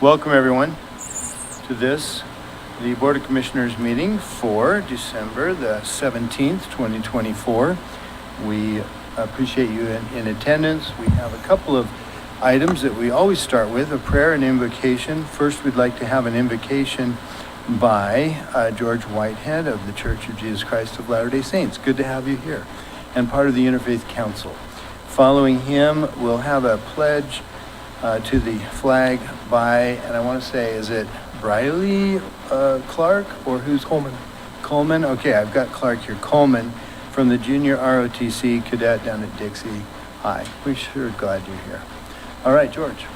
Welcome everyone to the Board of Commissioners meeting for December the 17th, 2024. We appreciate you in attendance. We have a couple of items that we always start with, a prayer and invocation. First, we'd like to have an invocation by George Whitehead of the Church of Jesus Christ of Latter-day Saints. Good to have you here, and part of the Interfaith Council. Following him, we'll have a pledge to the flag by, and I want to say, is it Briley Clark, or who's? Coleman? Okay, I've got Clark here. Coleman from the Junior ROTC Cadet down at Dixie High. We're sure glad you're here. All right, George.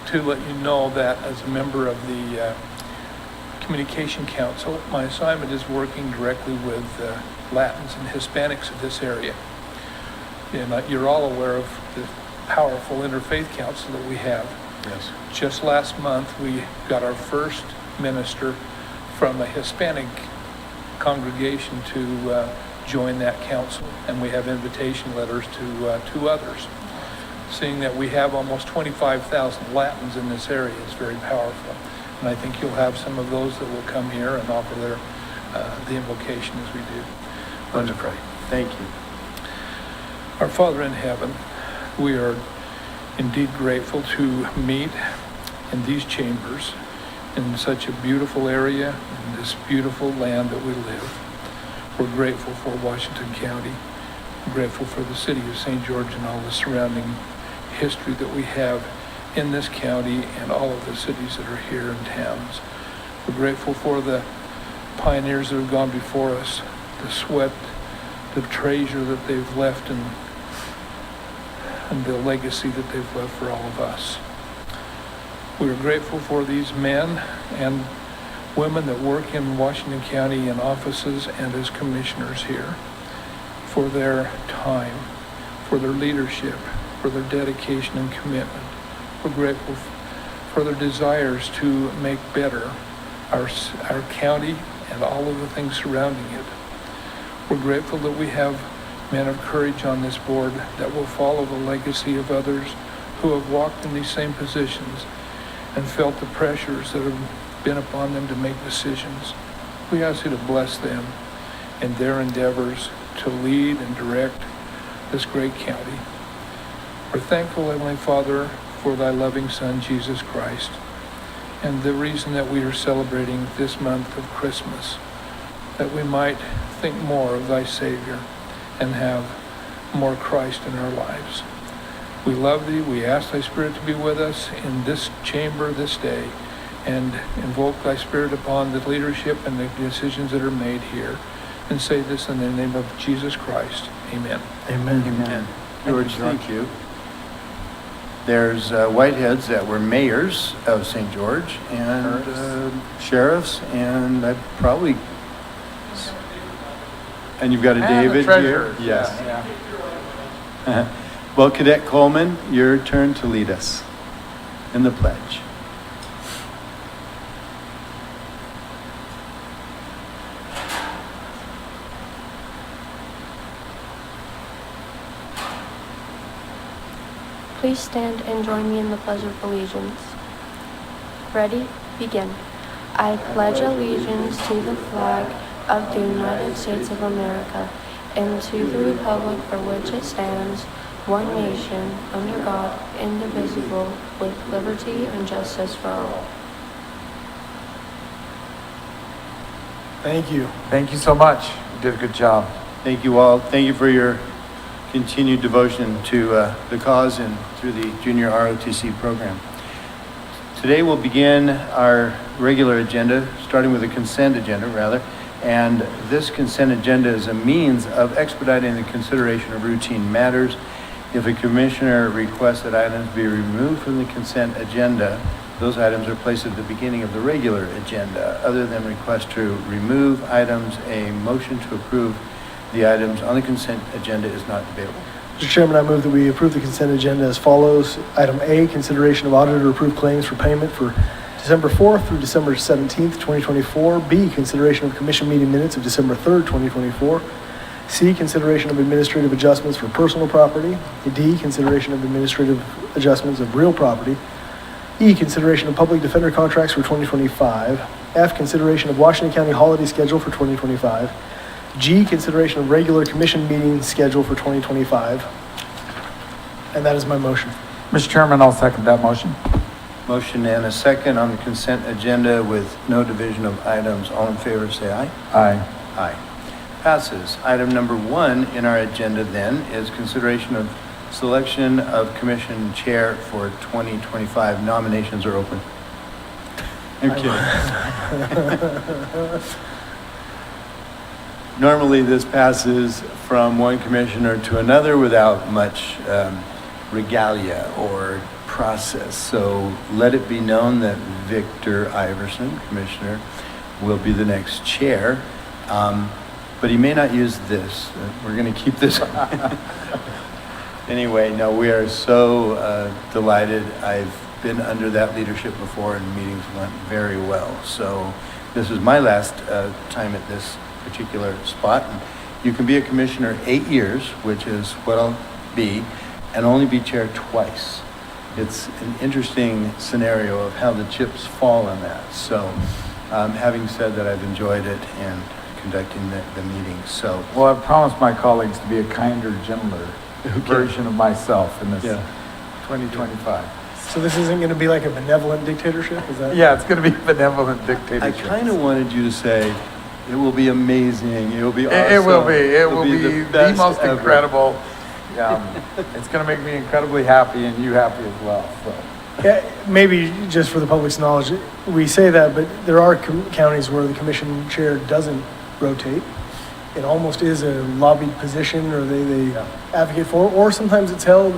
To let you know that as a member of the Communication Council, my assignment is working directly with Latins and Hispanics of this area. And you're all aware of the powerful Interfaith Council that we have. Yes. Just last month, we got our first minister from a Hispanic congregation to join that council, and we have invitation letters to 2 others. Seeing that we have almost 25,000 Latins in this area is very powerful. And I think you'll have some of those that will come here and offer their the invocation as we do. Wonderful. Thank you. Our Father in heaven, we are indeed grateful to meet in these chambers in such a beautiful area, in this beautiful land that we live. We're grateful for Washington County. We're grateful for the city of St. George and all the surrounding history that we have in this county and all of the cities that are here and towns. We're grateful for the pioneers that have gone before us, the sweat, the treasure that they've left, and the legacy that they've left for all of us. We are grateful for these men and women that work in Washington County in offices and as commissioners here, for their time, for their leadership, for their dedication and commitment. We're grateful for their desires to make better our county and all of the things surrounding it. We're grateful that we have men of courage on this board that will follow the legacy of others who have walked in these same positions and felt the pressures that have been upon them to make decisions. We ask you to bless them in their endeavors to lead and direct this great county. We're thankful, Heavenly Father, for thy loving Son, Jesus Christ, and the reason that we are celebrating this month of Christmas, that we might think more of thy Savior and have more Christ in our lives. We love thee. We ask thy Spirit to be with us in this chamber this day, and invoke thy Spirit upon the leadership and the decisions that are made here, and say this in the name of Jesus Christ. Amen. Amen. Amen. George, thank you. There's Whiteheads that were mayors of St. George, and sheriffs, and I probably... And you've got a David here? Yes. Yeah. Well, Cadet Coleman, your turn to lead us in the pledge. Please stand and join me in the Pledge of Allegiance. Ready? Begin. I pledge allegiance to the flag of the United States of America and to the republic for which it stands, one nation, under God, indivisible, with liberty and justice for all. Thank you. Thank you so much. You did a good job. Thank you all. Thank you for your continued devotion to the cause and through the Junior ROTC program. Today we'll begin our regular agenda, starting with the consent agenda, rather. And this consent agenda is a means of expediting the consideration of routine matters. If a commissioner requests that items be removed from the consent agenda, those items are placed at the beginning of the regular agenda. Other than request to remove items, a motion to approve the items on the consent agenda is not available. Mr. Chairman, I move that we approve the consent agenda as follows. Item A, consideration of auditor approved claims for payment for December 4th through December 17th, 2024. B, consideration of commission meeting minutes of December 3rd, 2024. C, consideration of administrative adjustments for personal property. D, consideration of administrative adjustments of real property. E, consideration of public defender contracts for 2025. F, consideration of Washington County holiday schedule for 2025. G, consideration of regular commission meeting schedule for 2025. And that is my motion. Mr. Chairman, I'll second that motion. Motion and a second on the consent agenda with no division of items. All in favor, say aye. Aye. Aye. Passes. Item number 1 in our agenda then is consideration of selection of commission chair for 2025. Nominations are open. I'm kidding. Normally, this passes from one commissioner to another without much regalia or process. So let it be known that Victor Iverson, Commissioner, will be the next chair. But he may not use this. We're going to keep this. Anyway, no, we are so delighted. I've been under that leadership before and meetings went very well. So this is my last time at this particular spot. And you can be a commissioner 8 years, which is what I'll be, and only be chair twice. It's an interesting scenario of how the chips fall on that. So having said that, I've enjoyed it and conducting the meetings. So Well, I've promised my colleagues to be a kinder, gentler version of myself in this Yeah. 2025. So this isn't going to be like a benevolent dictatorship, is that? Yeah, it's going to be benevolent I dictatorship. kind of wanted you to say, it will be amazing, it will be awesome. It will be. It will be the best most ever. incredible. It's going to make me incredibly happy and you happy as well. So. Yeah, maybe just for the public's knowledge, we say that, but there are counties where the commission chair doesn't rotate. It almost is a lobbied position, or they advocate for, or sometimes it's held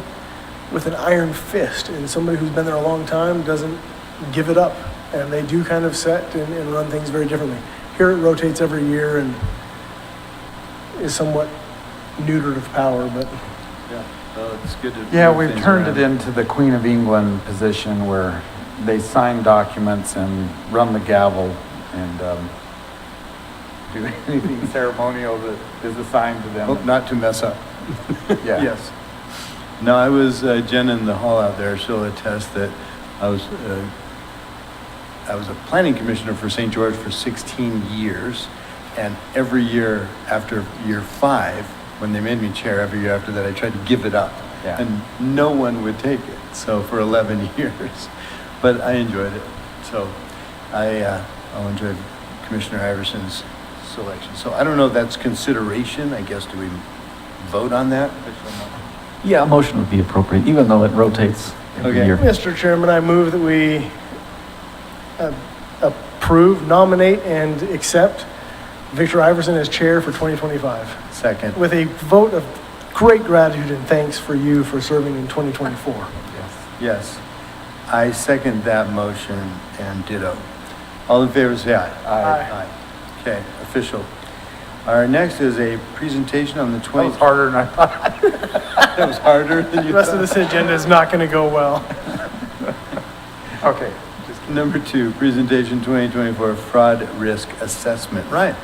with an iron fist, and somebody who's been there a long time doesn't give it up, and they do kind of set and run things very differently. Here it rotates every year and is somewhat neutered of power, but Yeah, well, it's good to. Yeah, move we've things turned around. it into the Queen of England position where they sign documents and run the gavel and do anything ceremonial that is assigned to them. Hope not to mess up. Yeah. Yes. No, I was, Jen in the hall out there, she'll attest that I was a planning commissioner for St. George for 16 years. And every year after year 5, when they made me chair, every year after that, I tried to give it up. Yeah. And no one would take it. So for 11 years, but I enjoyed it. So I'll enjoy Commissioner Iverson's selection. So I don't know if that's consideration. I guess, do we vote on that? Yeah, a motion would be appropriate, even though it rotates every Okay. year. Mr. Chairman, I move that we approve, nominate, and accept Victor Iverson as chair for 2025, Second. with a vote of great gratitude and thanks for you for serving in 2024. Yes. I second that motion and ditto. All in favor, say aye. Aye. Okay, official. Our next is a presentation on the That 20. was harder than I thought. That was harder than you The rest of thought. this agenda is not going to go well. Okay. Number 2, presentation 2024 fraud risk assessment. Ryan.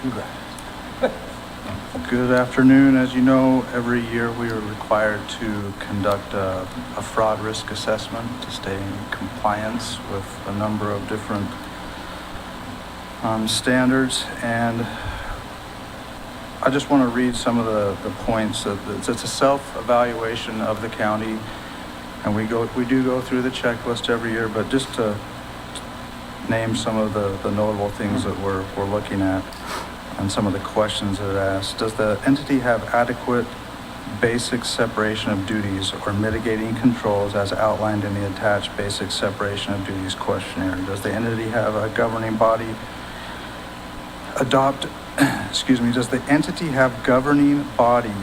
Congrats. Good afternoon. As you know, every year we are required to conduct a fraud risk assessment to stay in compliance with a number of different standards. And I just want to read some of the points. It's a self-evaluation of the county, and we do go through the checklist every year, but just to name some of the notable things that we're looking at and some of the questions that are asked. Does the entity have adequate basic separation of duties or mitigating controls as outlined in the attached basic separation of duties questionnaire? Does the entity have a governing body does the entity have governing body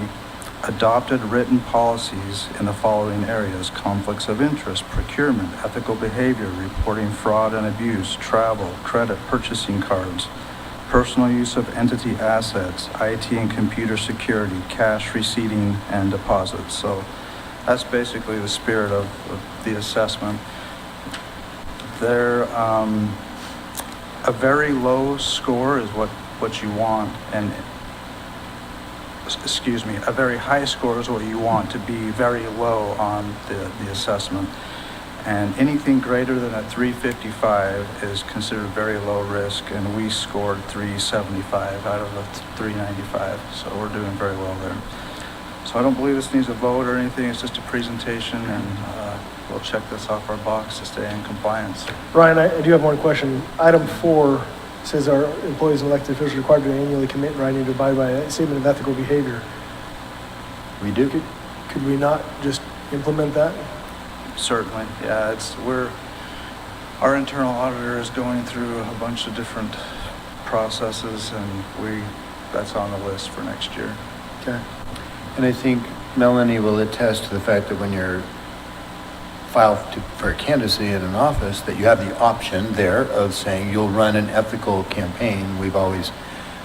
adopted written policies in the following areas: conflicts of interest, procurement, ethical behavior, reporting fraud and abuse, travel, credit, purchasing cards, personal use of entity assets, IT and computer security, cash receipting, and deposits. So that's basically the spirit of the assessment. A very low score is what what you want, and, excuse me, a very high score is what you want to be very low on the assessment. And anything greater than a 355 is considered very low risk, and we scored 375 out of a 395, so we're doing very well there. So I don't believe this needs a vote or anything, it's just a presentation, and we'll check this off our box to stay in compliance. Ryan, I do have one question. Item 4 says our employees and elected officials are required to annually commit in writing to abide by a statement of ethical behavior. We do? Could we not just implement that? Certainly, yeah, our internal auditor is going through a bunch of different processes, and that's on the list for next year. Okay. And I think Melanie will attest to the fact that when you're filed for a candidacy in an office, that you have the option there of saying you'll run an ethical campaign. We've always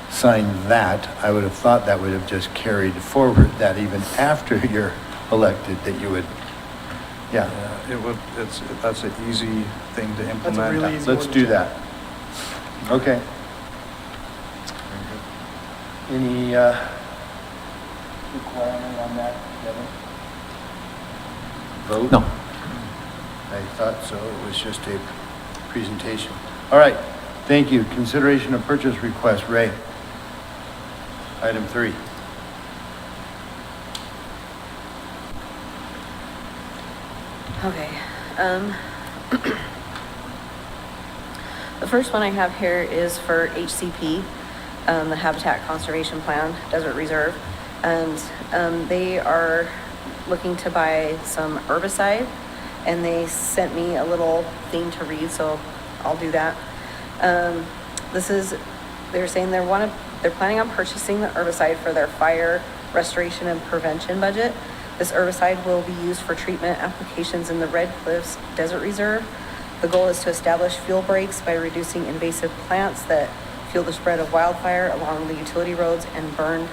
signed that. I would have thought that would have just carried forward that even after you're elected, that you would, yeah. That's an easy thing to implement. That's a really easy Let's one to do check. that. Okay. Any requirement on that, Kevin? Vote? No. I thought so. It was just a presentation. All right. Thank you. Consideration of purchase request, Ray. Item 3. Okay. The first one I have here is for HCP, the Habitat Conservation Plan, Desert Reserve. And they are looking to buy some herbicide, and they sent me a little thing to read, so I'll do that. They're saying they're planning on purchasing the herbicide for their fire restoration and prevention budget. This herbicide will be used for treatment applications in the Red Cliffs Desert Reserve. The goal is to establish fuel breaks by reducing invasive plants that fuel the spread of wildfire along the utility roads and burn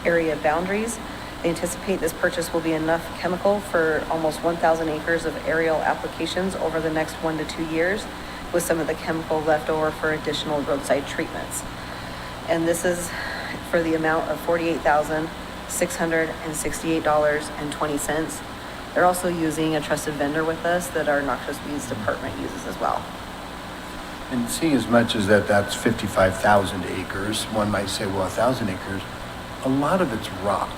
area boundaries. They anticipate this purchase will be enough chemical for almost 1,000 acres of aerial applications over the next 1 to 2 years, with some of the chemical left over for additional roadside treatments. And this is for the amount of $48,668.20. They're also using a trusted vendor with us that our noxious weeds department uses as well. And seeing as much as that's 55,000 acres, one might say, well, 1,000 acres, a lot of it's rock.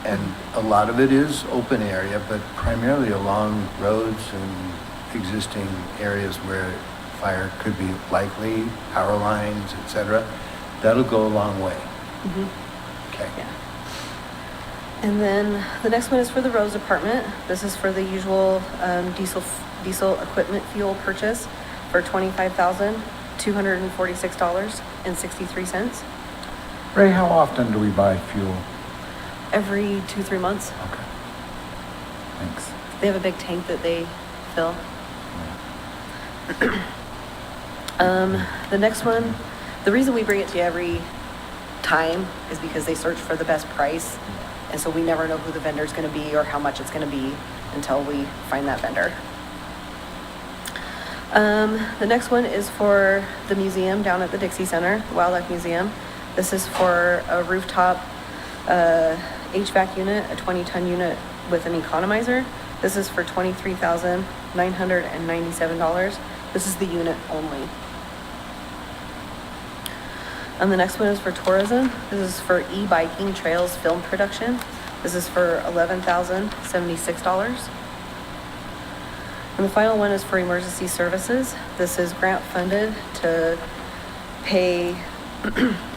And a lot of it is open area, but primarily along roads and existing areas where fire could be likely, power lines, etc. That'll go a long way. Mm-hmm. Okay. Yeah. And then the next one is for the roads department. This is for the usual diesel equipment fuel purchase for $25,246.63. Ray, how often do we buy fuel? Every 2-3 months. Okay. Thanks. They have a big tank that they fill. The next one, the reason we bring it to you every time is because they search for the best price. And so we never know who the vendor is going to be or how much it's going to be until we find that vendor. The next one is for the museum down at the Dixie Center, Wildlife Museum. This is for a rooftop HVAC unit, a 20-ton unit with an economizer. This is for $23,997. This is the unit only. And the next one is for tourism. This is for e-biking trails film production. This is for $11,076. And the final one is for emergency services. This is grant funded to pay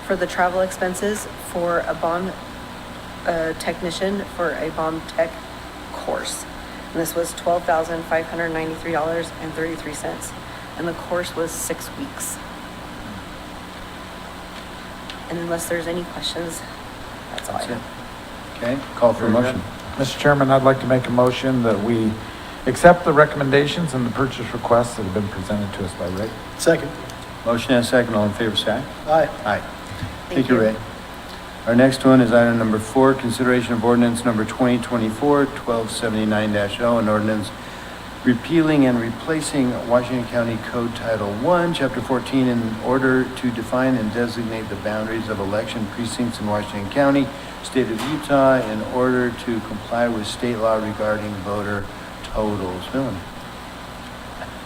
for the travel expenses for a bomb technician for a bomb tech course. And this was $12,593.33. And the course was 6 weeks. And unless there's any questions, that's all I have. Okay, call for a motion. Mr. Chairman, I'd like to make a motion that we accept the recommendations and the purchase requests that have been presented to us by Ray. Second. Motion and a second. All in favor, say aye. Aye. Aye. Thank you, Ray. Our next one is item number 4, consideration of ordinance number 2024-1279-0, an ordinance repealing and replacing Washington County Code Title I, Chapter 14, in order to define and designate the boundaries of election precincts in Washington County, State of Utah, in order to comply with state law regarding voter totals. Melanie?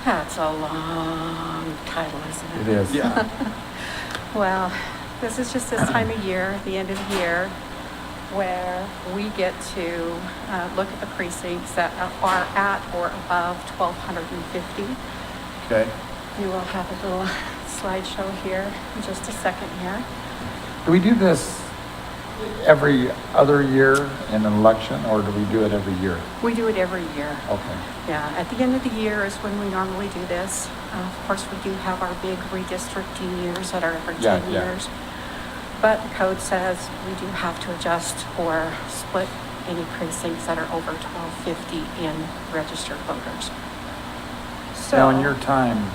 That's a long title, isn't It it? is. Yeah. Well, this is just this time of year, the end of the year, where we get to look at the precincts that are at or above 1,250. Okay. We will have a little slideshow here in just a second here. Do we do this every other year in an election, or do we do it every year? We do it every year. Okay. Yeah, at the end of the year is when we normally do this. Of course, we do have our big redistricting years that are every 10 Yeah. years. But the code says we do have to adjust or split any precincts that are over 1,250 in registered voters. So, Now, in your time,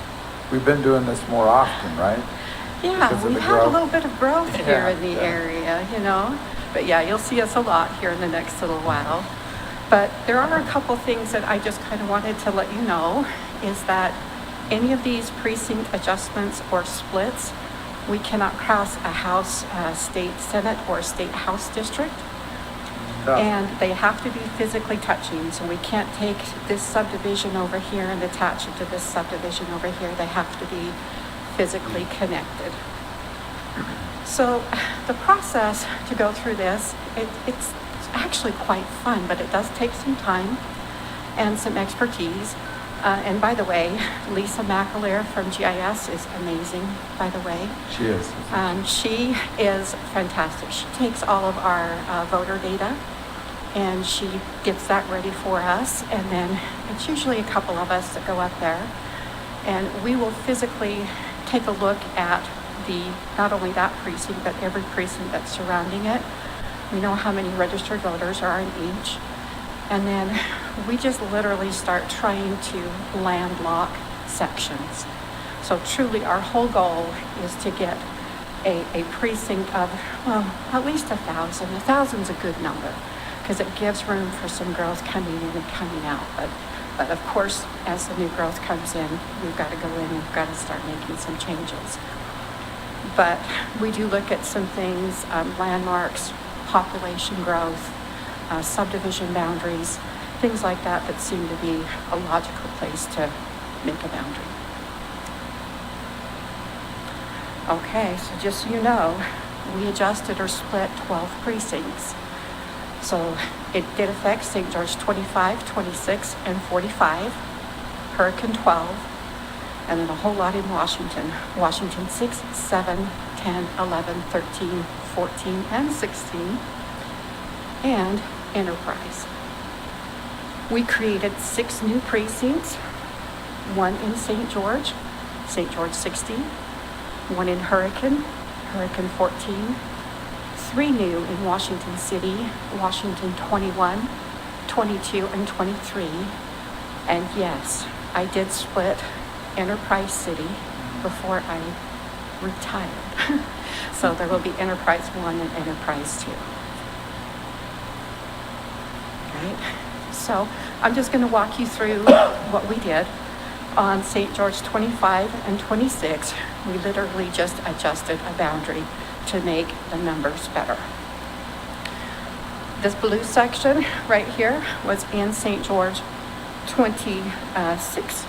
we've been doing this more often, right? yeah, because of we've the had a growth. little bit of growth here Yeah, in the yeah. area, you know. But yeah, you'll see us a lot here in the next little while. But there are a couple things that I just kind of wanted to let you know, is that any of these precinct adjustments or splits, we cannot cross a House, state Senate, or state House district. And they have to be physically touching, so we can't take this subdivision over here and attach it to this subdivision over here. They have to be physically connected. So the process to go through this, it's actually quite fun, but it does take some time and some expertise. And by the way, Lisa McAleer from GIS is amazing, by the way. She is. She is fantastic. She takes all of our voter data and she gets that ready for us. And then it's usually a couple of us that go up there and we will physically take a look at not only that precinct, but every precinct that's surrounding it. We know how many registered voters are in each. And then we just literally start trying to landlock sections. So truly our whole goal is to get a precinct of, well, at least 1,000. 1,000's a good number because it gives room for some growth coming in and coming out. But of course, as the new growth comes in, we've got to go in and we've got to start making some changes. But we do look at some things, landmarks, population growth, subdivision boundaries, things like that that seem to be a logical place to make a boundary. Okay, so just so you know, we adjusted or split 12 precincts. So it did affect St. George 25, 26, and 45, Hurricane 12, and then a whole lot in Washington. Washington 6, 7, 10, 11, 13, 14, and 16, and Enterprise. We created 6 new precincts, 1 in St. George 60, 1 in Hurricane 14, 3 new in Washington City, Washington 21, 22, and 23. And yes, I did split Enterprise City before I retired. So there will be Enterprise 1 and Enterprise 2. Right? So I'm just going to walk you through what we did. On St. George 25 and 26, we literally just adjusted a boundary to make the numbers better. This blue section right here was in St. George 26,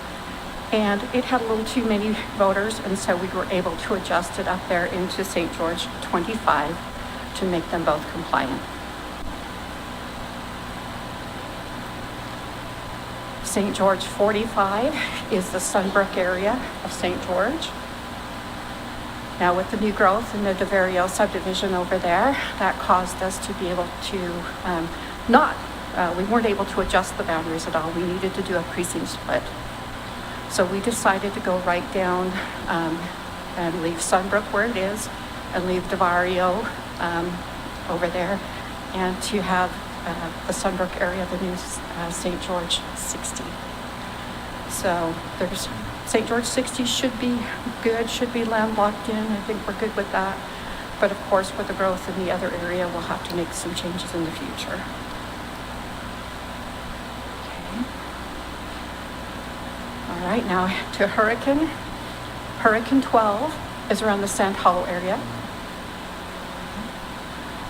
and it had a little too many voters, and so we were able to adjust it up there into St. George 25 to make them both compliant. St. George 45 is the Sunbrook area of St. George. Now with the new growth in the DeVario subdivision over there, that caused us to be able to we weren't able to adjust the boundaries at all. We needed to do a precinct split. So we decided to go right down and leave Sunbrook where it is and leave DeVario over there and to have the Sunbrook area, the new St. George 60. So there's St. George 60 should be good, should be landlocked in. I think we're good with that. But of course, with the growth in the other area, we'll have to make some changes in the future. Okay. All right, now to Hurricane. Hurricane 12 is around the Sand Hollow area.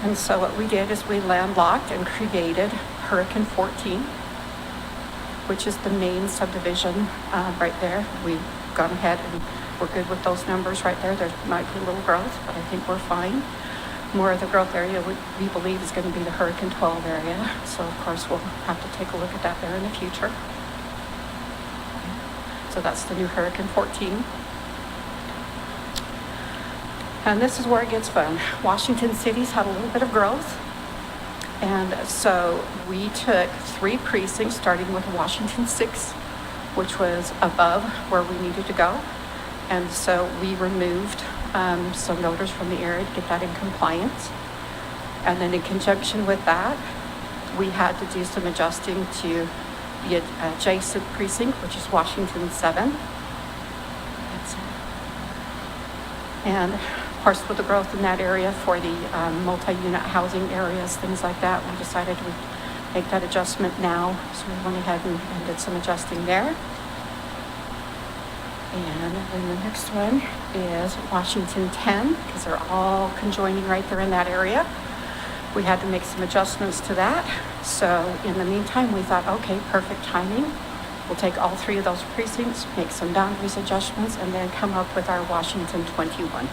And so what we did is we landlocked and created Hurricane 14, which is the main subdivision right there. We've gone ahead and we're good with those numbers right there. There might be a little growth, but I think we're fine. More of the growth area we believe is going to be the Hurricane 12 area. So of course we'll have to take a look at that there in the future. So that's the new Hurricane 14. And this is where it gets fun. Washington City's had a little bit of growth. And so we took 3 precincts, starting with Washington 6, which was above where we needed to go. And so we removed some voters from the area to get that in compliance. And then in conjunction with that, we had to do some adjusting to the adjacent precinct, which is Washington 7. And of course, with the growth in that area for the multi-unit housing areas, things like that, we decided to make that adjustment now. So we went ahead and did some adjusting there. And then the next one is Washington 10, because they're all conjoining right there in that area. We had to make some adjustments to that. So in the meantime, we thought, okay, perfect timing. We'll take all 3 of those precincts, make some boundaries adjustments, and then come up with our Washington 21.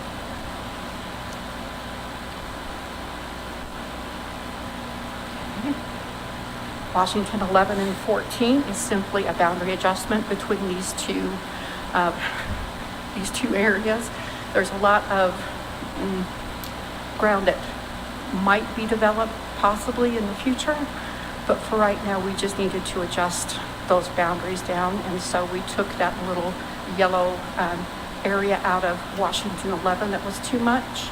Washington 11 and 14 is simply a boundary adjustment between these two areas. There's a lot of ground that might be developed possibly in the future, but for right now we just needed to adjust those boundaries down, and so we took that little yellow area out of Washington 11 that was too much,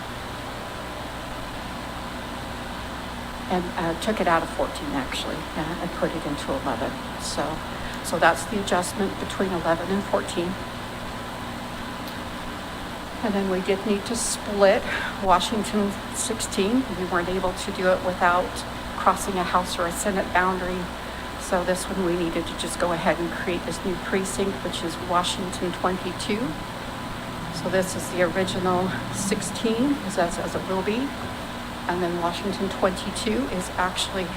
and took it out of 14 actually, and put it into 11. So that's the adjustment between 11 and 14. And then we did need to split Washington 16. We weren't able to do it without crossing a House or a Senate boundary. So this one we needed to just go ahead and create this new precinct, which is Washington 22. So this is the original 16, as it will be. And then Washington 22 is actually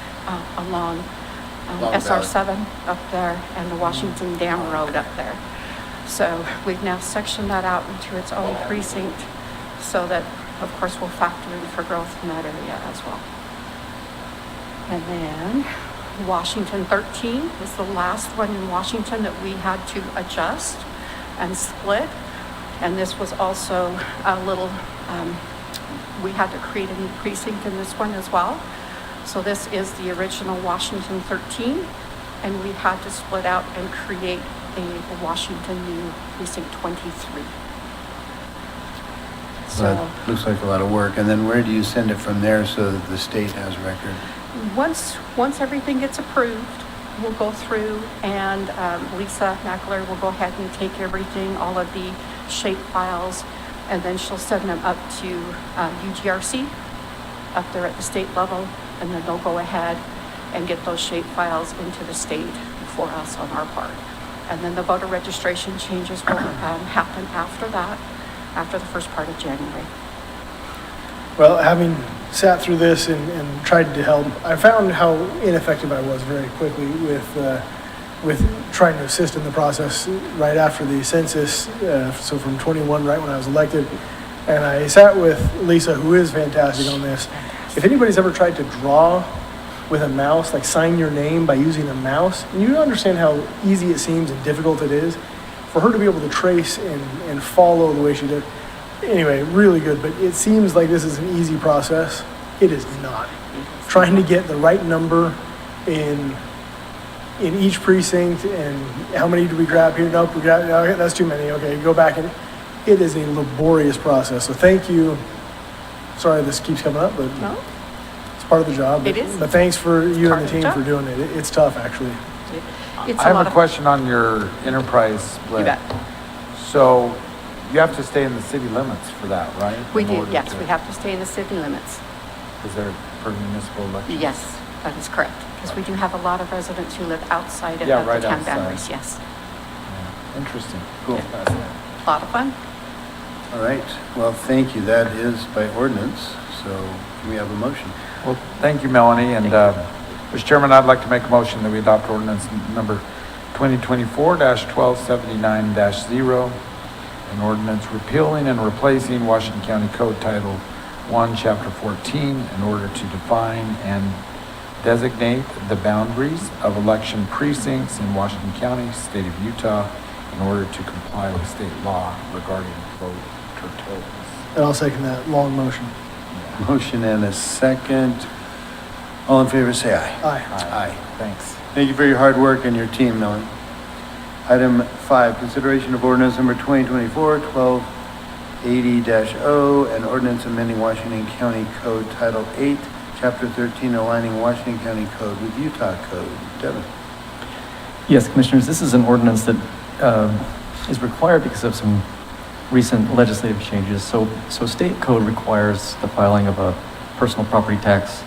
along SR7 up there and the Washington Dam Road up there. So we've now sectioned that out into its own precinct so that, of course, we'll factor in for growth in that area as well. And then Washington 13 is the last one in Washington that we had to adjust and split. And this was also a little, we had to create a new precinct in this one as well. So this is the original Washington 13, and we had to split out and create a Washington new precinct 23. So That looks like a lot of work. And then where do you send it from there so that the state has record? once everything gets approved, we'll go through and Lisa Mackler will go ahead and take everything, all of the shape files, and then she'll send them up to UGRC up there at the state level, and then they'll go ahead and get those shape files into the state for us on our part. And then the voter registration changes will happen after that, after the first part of January. Well, having sat through this and tried to help, I found how ineffective I was very quickly with trying to assist in the process right after the census, so from 21, right when I was elected. And I sat with Lisa, who is fantastic on this. If anybody's ever tried to draw with a mouse, like sign your name by using a mouse, and you understand how easy it seems and difficult it is, for her to be able to trace and follow the way she did. Anyway, really good, but it seems like this is an easy process. It is not. Trying to get the right number in each precinct, and how many do we grab here? Nope, we got, okay, that's too many. Okay, go back, and it is a laborious process. So thank you. Sorry this keeps coming up, but No? it's part of the job. It is. But thanks for you Part and of the the team job. for doing it. It's tough, actually. It's I have lot a of- question on your enterprise split. You bet. So you have to stay in the city limits for that, right? We In do, order yes, to- we have to stay in the city limits. Is there for municipal elections? Yes, that is correct, because we do have a lot of residents who live outside of Yeah, the right town outside. boundaries, yes. Interesting. Cool. Fascinating. A lot of fun. All right, well, thank you. That is by ordinance, so can we have a motion? Well, thank you, Melanie, and, Mr. Chairman, I'd like to make a motion that we adopt ordinance number 2024-1279-0, an ordinance repealing and replacing Washington County Code Title 1, Chapter 14, in order to define and designate the boundaries of election precincts in Washington County, state of Utah, in order to comply with state law regarding voter totals. And I'll second that long motion. Motion and a second. All in favor, say aye. Aye. Aye. Thanks. Thank you for your hard work and your team, Melanie. Item 5, consideration of ordinance number 2024-1280-0, an ordinance amending Washington County Code Title 8, Chapter 13, aligning Washington County Code with Utah Code. Devin? Yes, Commissioners, this is an ordinance that is required because of some recent legislative changes. So state code requires the filing of a personal property tax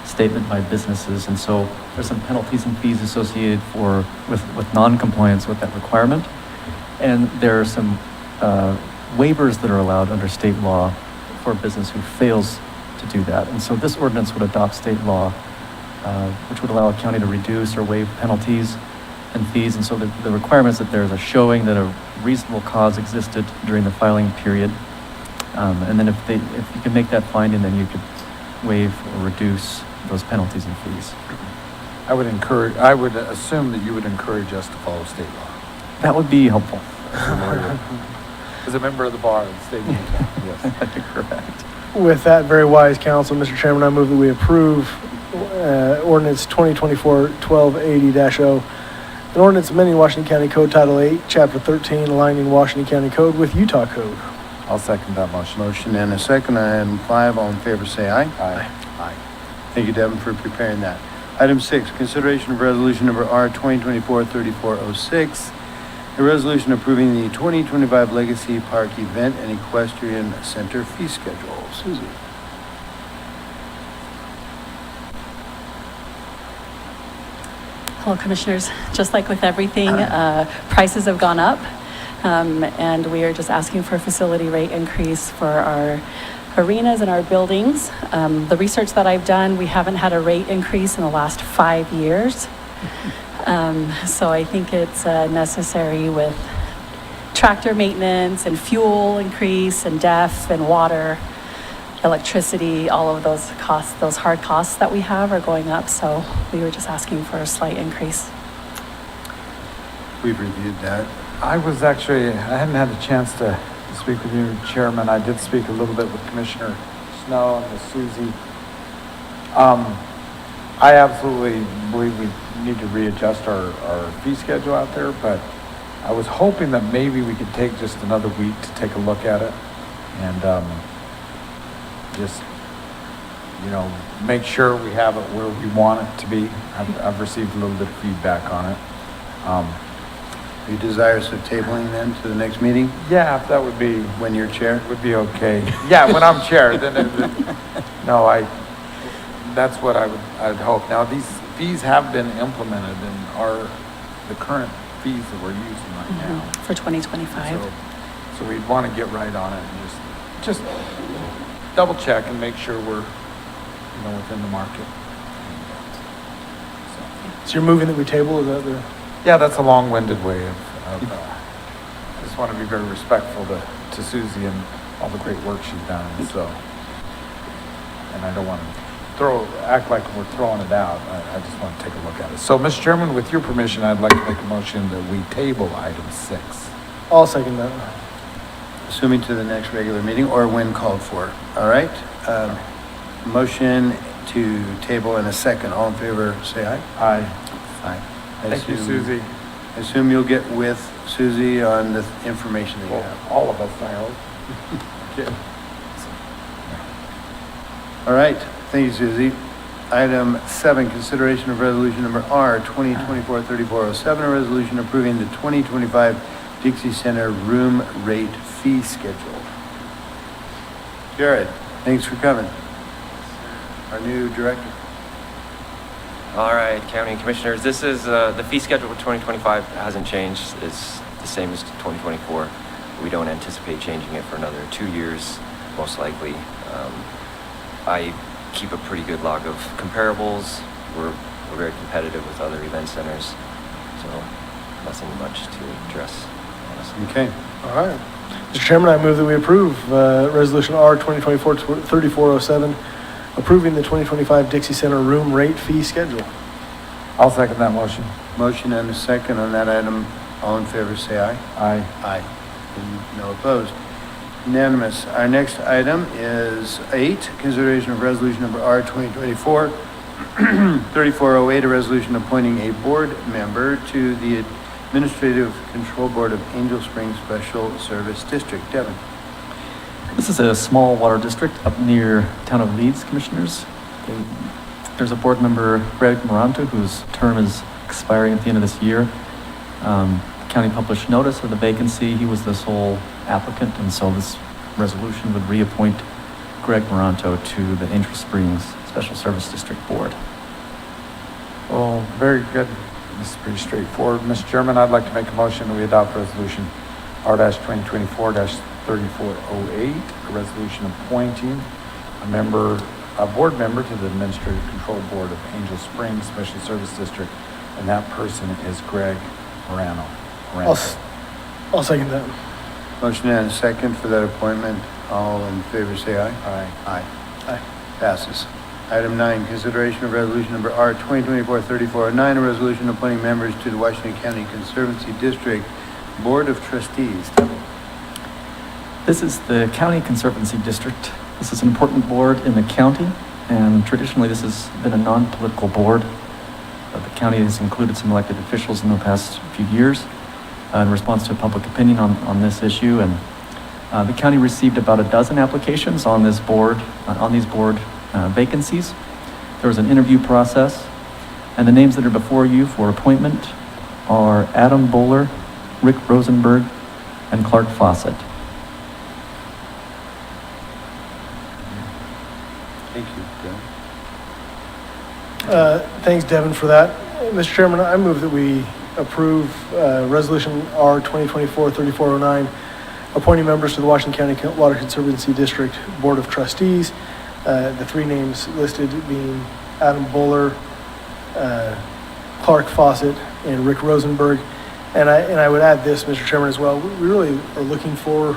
statement by businesses, and so there's some penalties and fees associated with non-compliance with that requirement. And there are some waivers that are allowed under state law for a business who fails to do that. And so this ordinance would adopt state law, which would allow a county to reduce or waive penalties and fees. And so the requirement is that there's a showing that a reasonable cause existed during the filing period. And then if you can make that finding, then you could waive or reduce those penalties and fees. I would assume that you would encourage us to follow state law. That would be helpful. As a member of the bar of the state of Utah, yes. Correct. With that very wise counsel, Mr. Chairman, I move that we approve ordinance 2024-1280-0, an ordinance amending Washington County Code Title 8, Chapter 13, aligning Washington County Code with Utah Code. I'll second that motion. Motion and a second. Item 5, all in favor, say aye. Aye. Aye. Thank you, Devin, for preparing that. Item 6, consideration of resolution number R 2024-3406, a resolution approving the 2025 Legacy Park Event and Equestrian Center fee schedule. Susie. Hello, Commissioners. Just like with everything, prices have gone up, and we are just asking for a facility rate increase for our arenas and our buildings. The research that I've done, we haven't had a rate increase in the last 5 years. So I think it's necessary with tractor maintenance and fuel increase and DEF and water, electricity, all of those costs, those hard costs that we have are going up. So we were just asking for a slight increase. We've reviewed that. I hadn't had a chance to speak with you, Chairman. I did speak a little bit with Commissioner Snow and with Susie. I absolutely believe we need to readjust our fee schedule out there, but I was hoping that maybe we could take just another week to take a look at it and just, make sure we have it where we want it to be. I've received a little bit of feedback on it. Are you desirous of tabling then to the next meeting Yeah, if that would be, when you're chair? would be okay. Yeah, when I'm chair, then that's what I'd hope. Now, these fees have been implemented and are the current fees that we're using right now. For 2025. So we'd want to get right on it and just double check and make sure we're, within the market. So you're moving that we table, is that the? Yeah, that's a long-winded way of I just want to be very respectful to Susie and all the great work she's done, and I don't want to act like we're throwing it out. I just want to take a look at it. So, Mr. Chairman, with your permission, I'd like to make a motion that we table item 6. I'll second that. Assuming to the next regular meeting or when called for. All right. Motion to table in a second. All in favor, say aye. Aye. Aye. Thank you, Susie. I assume you'll get with Susie on the information that you Well, have. all of us, I hope. All right. Thank you, Susie. Item 7, consideration of resolution number R 2024-3407, a resolution approving the 2025 Dixie Center room rate fee schedule. Jared, thanks for coming. Our new director. All right, County Commissioners, this is the fee schedule for 2025 hasn't changed. It's the same as 2024. We don't anticipate changing it for another 2 years, most likely. I keep a pretty good log of comparables. We're very competitive with other event centers, so nothing much to address, honestly. Okay. All right. Mr. Chairman, I move that we approve Resolution R 2024-3407, approving the 2025 Dixie Center room rate fee schedule. I'll second that motion. Motion and a second on that item. All in favor, say aye. Aye. Aye. And no opposed. Unanimous. Our next item is 8, consideration of resolution number R 2024-3408, a resolution appointing a board member to the Administrative Control Board of Angel Springs Special Service District. Devin. This is a small water district up near town of Leeds, Commissioners. There's a board member, Greg Moranto, whose term is expiring at the end of this year. The county published notice of the vacancy. He was the sole applicant, and so this resolution would reappoint Greg Moranto to the Angel Springs Special Service District Board. Well, very good. This is pretty straightforward. Mr. Chairman, I'd like to make a motion that we adopt resolution R-2024-3408, a resolution appointing a board member to the Administrative Control Board of Angel Springs Special Service District, and that person is Greg Moranto. I'll second that. Motion and a second for that appointment. All in favor, say aye. Aye. Aye. Aye. Passes. Item 9, consideration of resolution number R 2024-3409, a resolution appointing members to the Washington County Conservancy District Board of Trustees. This is the County Conservancy District. This is an important board in the county, and traditionally this has been a non-political board. The county has included some elected officials in the past few years in response to public opinion on this issue, and the county received about a dozen applications on this board, on these board vacancies. There was an interview process, and the names that are before you for appointment are Adam Bowler, Rick Rosenberg, and Clark Fawcett. Thank you, Bill. Thanks, Devin, for that. Mr. Chairman, I move that we approve Resolution R 2024-3409, appointing members to the Washington County Water Conservancy District Board of Trustees. The 3 names listed being Adam Bowler, Clark Fawcett, and Rick Rosenberg. And I would add this, Mr. Chairman, as well. We really are looking for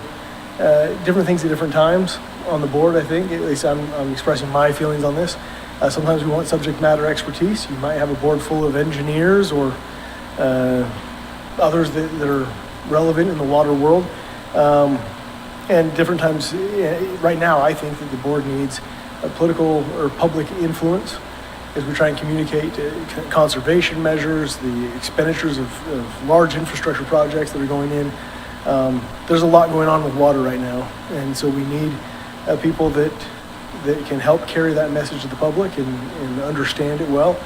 different things at different times on the board, I think. At least I'm expressing my feelings on this. Sometimes we want subject matter expertise. You might have a board full of engineers or others that are relevant in the water world. And different times, right now, I think that the board needs a political or public influence as we try and communicate conservation measures, the expenditures of large infrastructure projects that are going in. There's a lot going on with water right now, and so we need people that can help carry that message to the public and understand it well.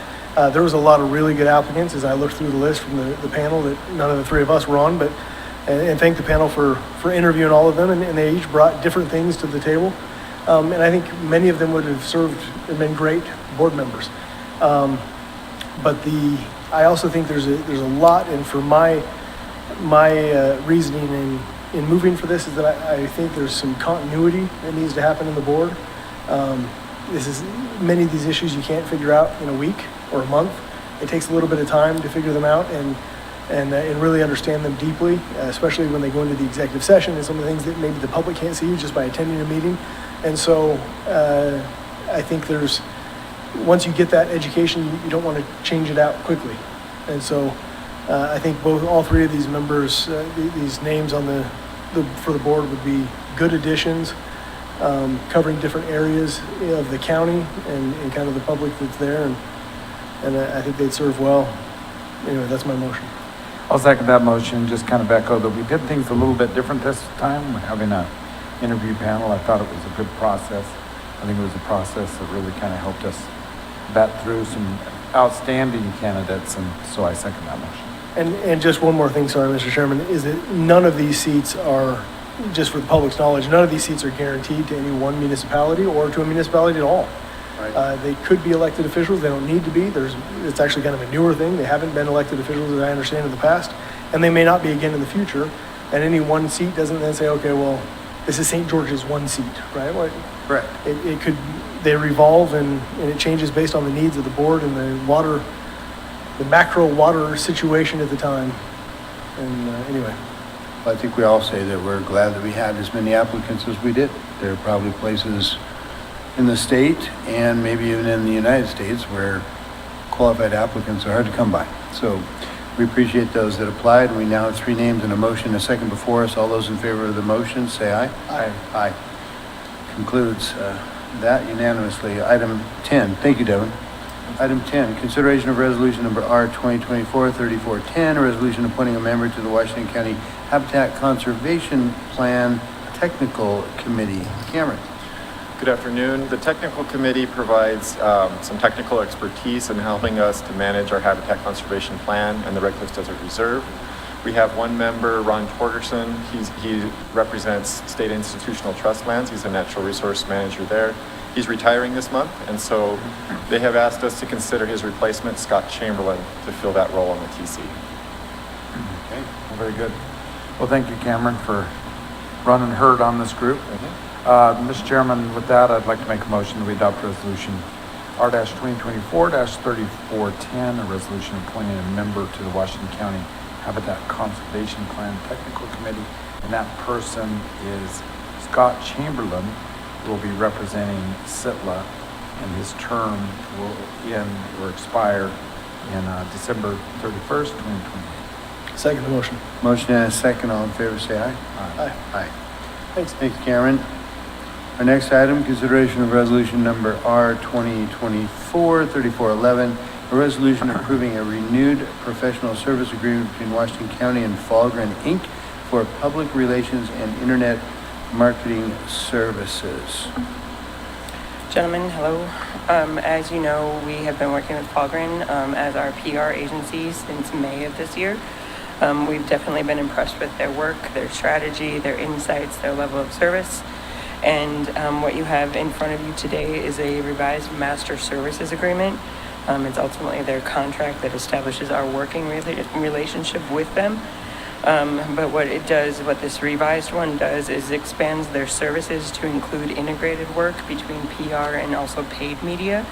There was a lot of really good applicants as I looked through the list from the panel that none of the 3 of us were on, and thank the panel for interviewing all of them, and they each brought different things to the table. And I think many of them would have served and been great board members. But I also think there's a lot, and for my reasoning in moving for this is that I think there's some continuity that needs to happen in the board. Many of these issues you can't figure out in a week or a month. It takes a little bit of time to figure them out and really understand them deeply, especially when they go into the executive session and some of the things that maybe the public can't see just by attending a meeting. And so I think once you get that education, you don't want to change it out quickly. And so I think all 3 of these members, these names on for the board would be good additions, covering different areas of the county and kind of the public that's there. And I think they'd serve well. Anyway, that's my motion. I'll second that motion. Just kind of echo that we did things a little bit different this time, having an interview panel. I thought it was a good process. I think it was a process that really kind of helped us bat through some outstanding candidates, and so I second that motion. And just one more thing, sorry, Mr. Chairman, is that none of these seats are, just for the public's knowledge, none of these seats are guaranteed to any one municipality or to a municipality at all. Right. They could be elected officials, they don't need to be. It's actually kind of a newer thing. They haven't been elected officials, as I understand, in the past, and they may not be again in the future. And any one seat doesn't then say, okay, well, this is St. George's one seat, right? Well, Correct. it could, they revolve and it changes based on the needs of the board and the macro water situation at the time. And anyway. I think we all say that we're glad that we had as many applicants as we did. There are probably places in the state and maybe even in the United States where qualified applicants are hard to come by. So we appreciate those that applied. We now have 3 names and a motion, a second before us. All those in favor of the motion, say aye. Aye. Aye. Concludes that unanimously. Item 10. Thank you, Devin. Item 10, consideration of resolution number R 2024-3410, a resolution appointing a member to the Washington County Habitat Conservation Plan Technical Committee. Cameron. Good afternoon. The technical committee provides some technical expertise in helping us to manage our habitat conservation plan and the Red Cliffs Desert Reserve. We have one member, Ron Torgerson. He represents State Institutional Trust Lands. He's a natural resource manager there. He's retiring this month, and so they have asked us to consider his replacement, Scott Chamberlain, to fill that role on the TC. Okay, well, very good. Well, thank you, Cameron, for running herd on this group. Mr. Chairman, with that, I'd like to make a motion that we adopt resolution R-2024-3410, a resolution appointing a member to the Washington County Habitat Conservation Plan Technical Committee, and that person is Scott Chamberlain, who will be representing SITLA, and his term will end or expire in December 31st, 2028. Second the motion. Motion and a second. All in favor, say aye. Aye. Aye. Thanks, Cameron. Our next item, consideration of resolution number R 2024-3411, a resolution approving a renewed professional service agreement between Washington County and Falgren, Inc. for public relations and internet marketing services. Gentlemen, hello. As you know, we have been working with Falgren as our PR agency since May of this year. We've definitely been impressed with their work, their strategy, their insights, their level of service. And what you have in front of you today is a revised master services agreement. It's ultimately their contract that establishes our working relationship with them. But what this revised one does is expands their services to include integrated work between PR and also paid media.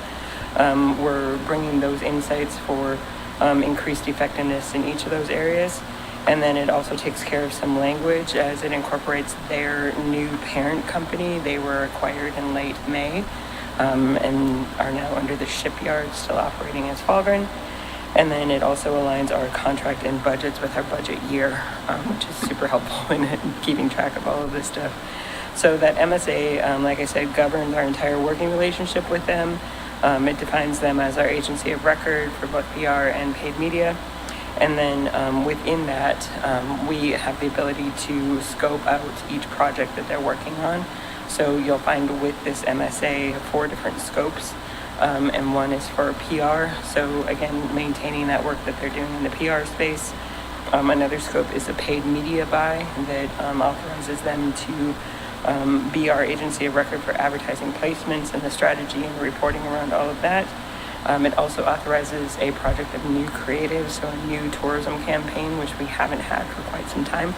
We're bringing those insights for increased effectiveness in each of those areas. And then it also takes care of some language as it incorporates their new parent company. They were acquired in late May and are now under the shipyard, still operating as Falgren. And then it also aligns our contract and budgets with our budget year, which is super helpful in keeping track of all of this stuff. So that MSA, like I said, governs our entire working relationship with them. It defines them as our agency of record for both PR and paid media. And then within that, we have the ability to scope out each project that they're working on. So you'll find with this MSA 4 different scopes. And one is for PR, so again, maintaining that work that they're doing in the PR space. Another scope is a paid media buy that authorizes them to be our agency of record for advertising placements and the strategy and reporting around all of that. It also authorizes a project of new creative, so a new tourism campaign, which we haven't had for quite some time.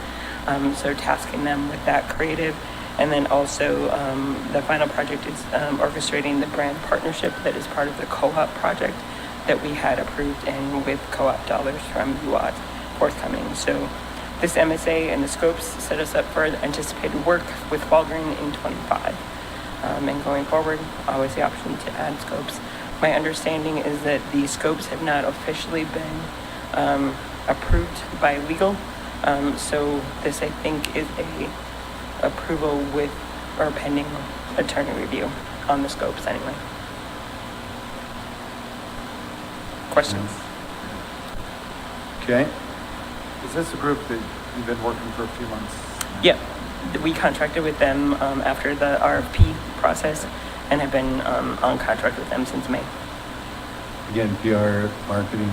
So tasking them with that creative. And then also the final project is orchestrating the brand partnership that is part of the co-op project that we had approved and with co-op dollars from UOT forthcoming. So this MSA and the scopes set us up for anticipated work with Falgren in 25. And going forward, always the option to add scopes. My understanding is that the scopes have not officially been approved by legal. So this, I think, is a approval with or pending attorney review on the scopes anyway. Questions? Okay. Is this a group that you've been working for a few months? Yeah, we contracted with them after the RFP process and have been on contract with them since May. Again, PR, marketing.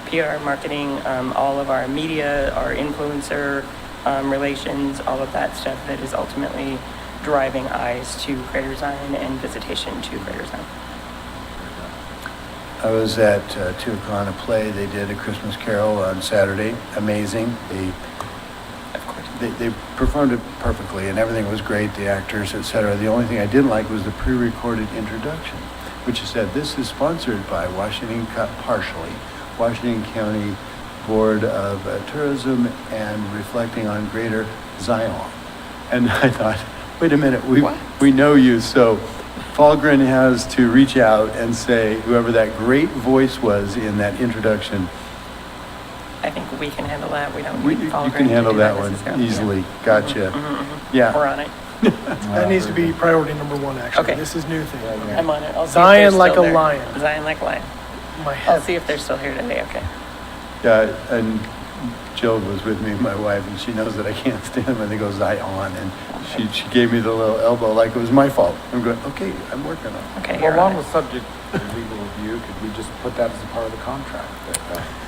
PR, marketing, all of our media, our influencer relations, all of that stuff that is ultimately driving eyes to Greater Zion and visitation to Greater Zion. I was at Tuacahn Play. They did a Christmas Carol on Saturday. Amazing. They performed it perfectly, and everything was great, the actors, etc. The only thing I didn't like was the pre-recorded introduction, which said, this is sponsored by partially, Washington County Board of Tourism and reflecting on Greater Zion. And I thought, wait a minute, we know you, so Fallgren has to reach out and say, whoever that great voice was in that introduction, I think we can handle that. We don't you need Fallgren can handle to do that one necessarily. easily. Gotcha. Yeah. We're on it. That needs to be priority number one, actually. Okay. This is new thing. I'm on it. I'll see if Zion they're like still a there. lion. Zion like a lion. My I'll head. see if they're still here today, okay. Yeah, and Jill was with me, my wife, and she knows that I can't stand when they go Zion, and she gave me the little elbow like it was my fault. I'm going, okay, I'm working on it. Okay, Well, you're along on with it. subject to legal review, could we just put that as a part of the contract?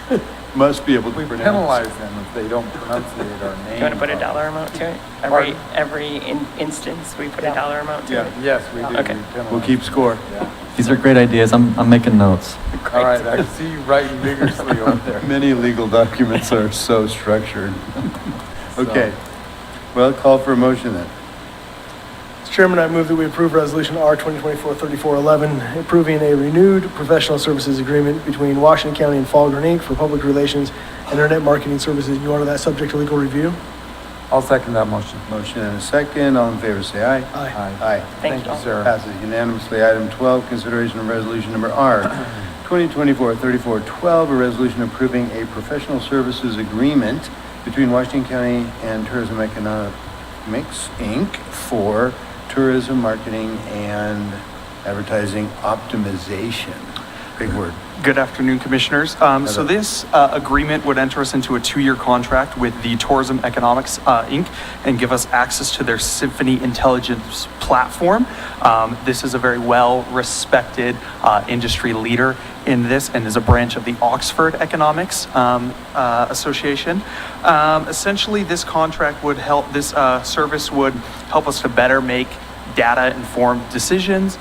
That, Must be able to we pronounce. penalize them if they don't pronunciate our name. Do you want to put a dollar amount to it? Pardon? Every instance, we put a dollar amount to Yeah. it? Yes, we do. Okay. We penalize. We'll keep score. Yeah. These are great ideas. I'm making notes. All right, I can see you writing vigorously over there. Many legal documents are so structured. Okay, well, call for a motion then. Mr. Chairman, I move that we approve Resolution R 2024-3411, approving a renewed professional services agreement between Washington County and Fallgren, Inc. for public relations and internet marketing services. You order that subject to legal review? I'll second that motion. Motion and a second. All in favor, say aye. Aye. Aye. Thank you. sir. Passes unanimously. Item 12, consideration of resolution number R 2024-3412, a resolution approving a professional services agreement between Washington County and Tourism Economics, Inc. for tourism marketing and advertising optimization. Big word. Good afternoon, Commissioners. So this agreement would enter us into a 2-year contract with the Tourism Economics, Inc. and give us access to their Symphony Intelligence platform. This is a very well-respected industry leader in this and is a branch of the Oxford Economics Association. Essentially, this contract would help, this service would help us to better make data-informed decisions,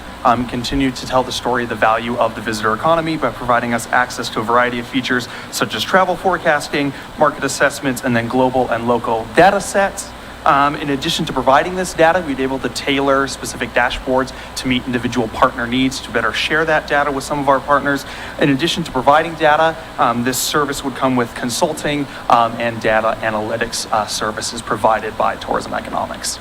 continue to tell the story of the value of the visitor economy by providing us access to a variety of features such as travel forecasting, market assessments, and then global and local data sets. In addition to providing this data, we'd be able to tailor specific dashboards to meet individual partner needs to better share that data with some of our partners. In addition to providing data, this service would come with consulting and data analytics services provided by Tourism Economics.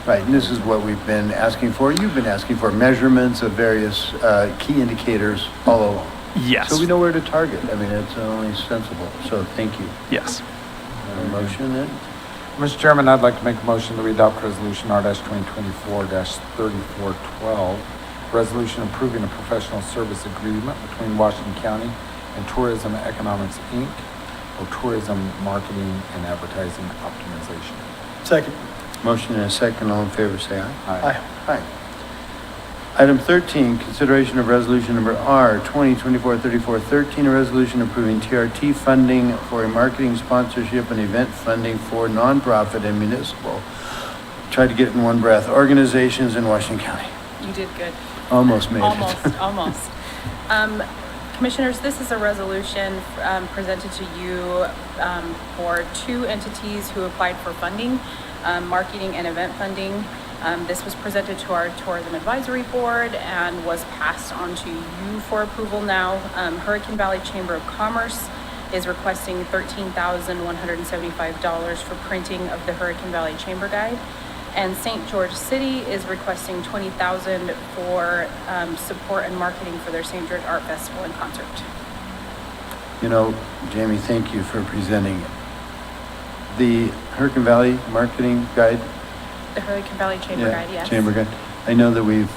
Right, and this is what we've been asking for. You've been asking for measurements of various key indicators all along. Yes. So we know where to target. I mean, it's only sensible. So thank you. Yes. Motion then? Mr. Chairman, I'd like to make a motion that we adopt Resolution R-2024-3412, resolution approving a professional service agreement between Washington County and Tourism Economics, Inc. for tourism marketing and advertising optimization. Second. Motion and a second. All in favor, say aye. Aye. Aye. Item 13, consideration of resolution number R 2024-3413, a resolution approving TRT funding for a marketing sponsorship and event funding for nonprofit and municipal. Tried to get it in one breath. Organizations in Washington County. You did good. Almost made Almost, it. almost. Commissioners, this is a resolution presented to you for 2 entities who applied for funding, marketing and event funding. This was presented to our Tourism Advisory Board and was passed on to you for approval now. Hurricane Valley Chamber of Commerce is requesting $13,175 for printing of the Hurricane Valley Chamber Guide. And St. George City is requesting $20,000 for support and marketing for their St. George Art Festival and concert. You know, Jamie, thank you for presenting it. The Hurricane Valley Marketing Guide. The Hurricane Valley Chamber Guide, yes. Chamber Guide. I know that we've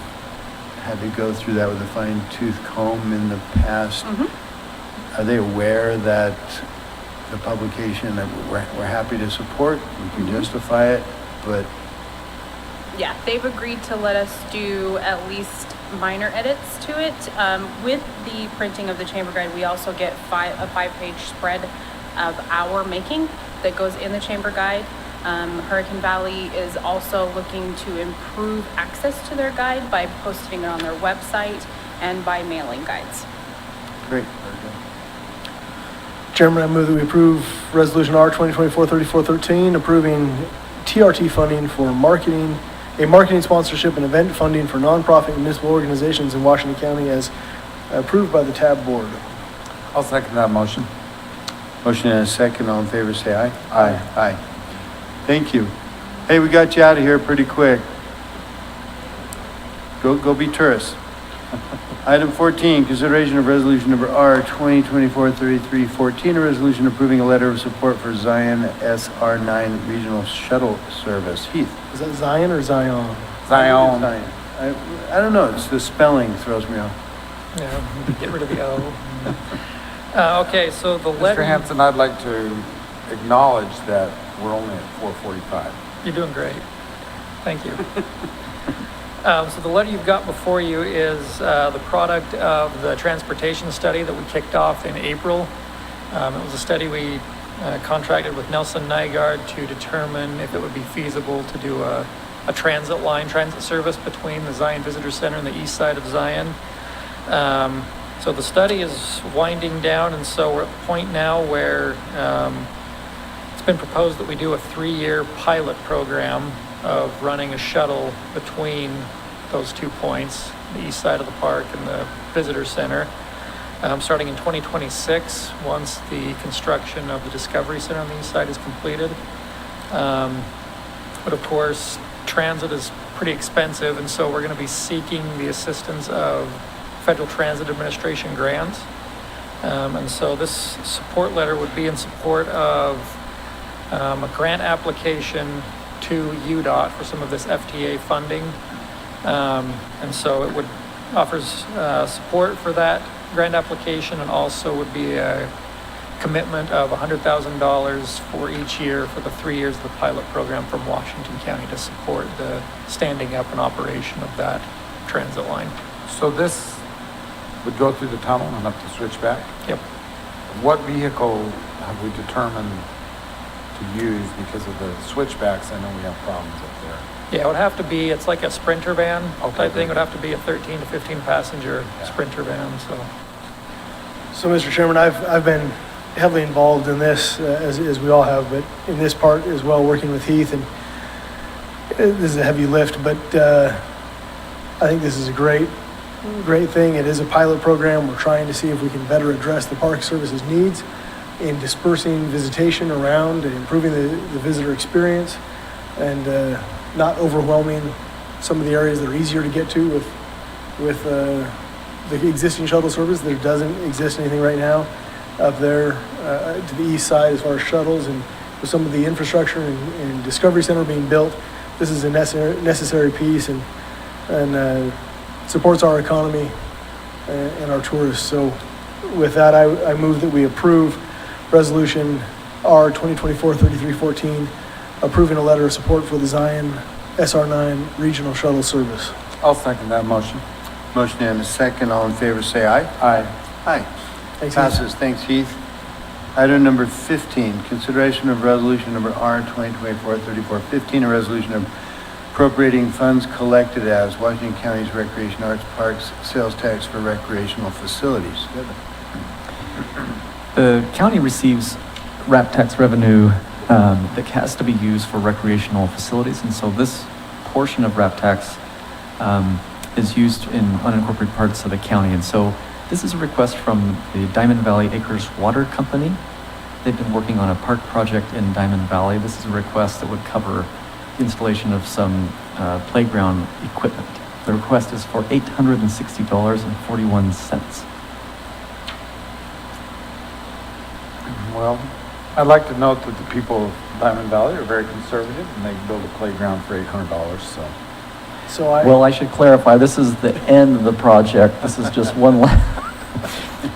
had to go through that with a fine-tooth comb in the past. Mhm. Are they aware that the publication that we're happy to support, we can justify it, but Yeah, they've agreed to let us do at least minor edits to it. With the printing of the Chamber Guide, we also get a 5-page spread of our making that goes in the Chamber Guide. Hurricane Valley is also looking to improve access to their guide by posting it on their website and by mailing guides. Great. Chairman, I move that we approve Resolution R 2024-3413, approving TRT funding for marketing, a marketing sponsorship and event funding for nonprofit municipal organizations in Washington County as approved by the TAB Board. I'll second that motion. Motion and a second. All in favor, say aye. Aye. Aye. Thank you. Hey, we got you out of here pretty quick. Go be tourists. Item 14, consideration of resolution number R 2024-3314, a resolution approving a letter of support for Zion SR9 regional shuttle service. Heath. Is that Zion or Zion? Zion. I don't know. It's the spelling throws me off. Yeah, get rid of the O. Okay, so the Mr. letter. Hanson, I'd like to acknowledge that we're only at 4:45. You're doing great. Thank you. So the letter you've got before you is the product of the transportation study that we kicked off in April. It was a study we contracted with Nelson Nygaard to determine if it would be feasible to do a transit service between the Zion Visitor Center and the east side of Zion. So the study is winding down, and so we're at the point now where it's been proposed that we do a 3-year pilot program of running a shuttle between those 2 points, the east side of the park and the visitor center, starting in 2026, once the construction of the Discovery Center on the east side is completed. But of course, transit is pretty expensive, and so we're going to be seeking the assistance of Federal Transit Administration grants. And so this support letter would be in support of a grant application to UDOT for some of this FTA funding. And so it would offers support for that grant application, and also would be a commitment of $100,000 for each year for the 3 years of the pilot program from Washington County to support the standing up and operation of that transit line. So this would go through the tunnel and up the switchback? Yep. What vehicle have we determined to use because of the switchbacks? I know we have problems up there. Yeah, it would have to be, it's like a Sprinter van Okay, type thing. It good. would have to be a 13 to 15 passenger Yeah. Sprinter van, so. So, Mr. Chairman, I've been heavily involved in this, as we all have, but in this part as well, working with Heath, and this is a heavy lift, but I think this is a great thing. It is a pilot program. We're trying to see if we can better address the Park Service's needs in dispersing visitation around and improving the visitor experience, and not overwhelming some of the areas that are easier to get to with the existing shuttle service. There doesn't exist anything right now up there to the east side as far as shuttles, and with some of the infrastructure and Discovery Center being built, this is a necessary piece, and supports our economy and our tourists. So with that, I move that we approve Resolution R 2024-3314, approving a letter of support for the Zion SR9 regional shuttle service. I'll second that motion. Motion and a second. All in favor, say aye. Aye. Aye. Thanks, Heath. Passes. Thanks, Heath. Item number 15, consideration of resolution number R 2024-3415, a resolution of appropriating funds collected as Washington County's Recreation Arts Parks sales tax for recreational facilities. The county receives RAP tax revenue that has to be used for recreational facilities, and so this portion of RAP tax is used in unincorporated parts of the county. And so this is a request from the Diamond Valley Acres Water Company. They've been working on a park project in Diamond Valley. This is a request that would cover the installation of some playground equipment. The request is for $860.41. Well, I'd like to note that the people of Diamond Valley are very conservative, and they build a playground for $800, so. So I, Well, I should clarify, this is the end of the project. This is just one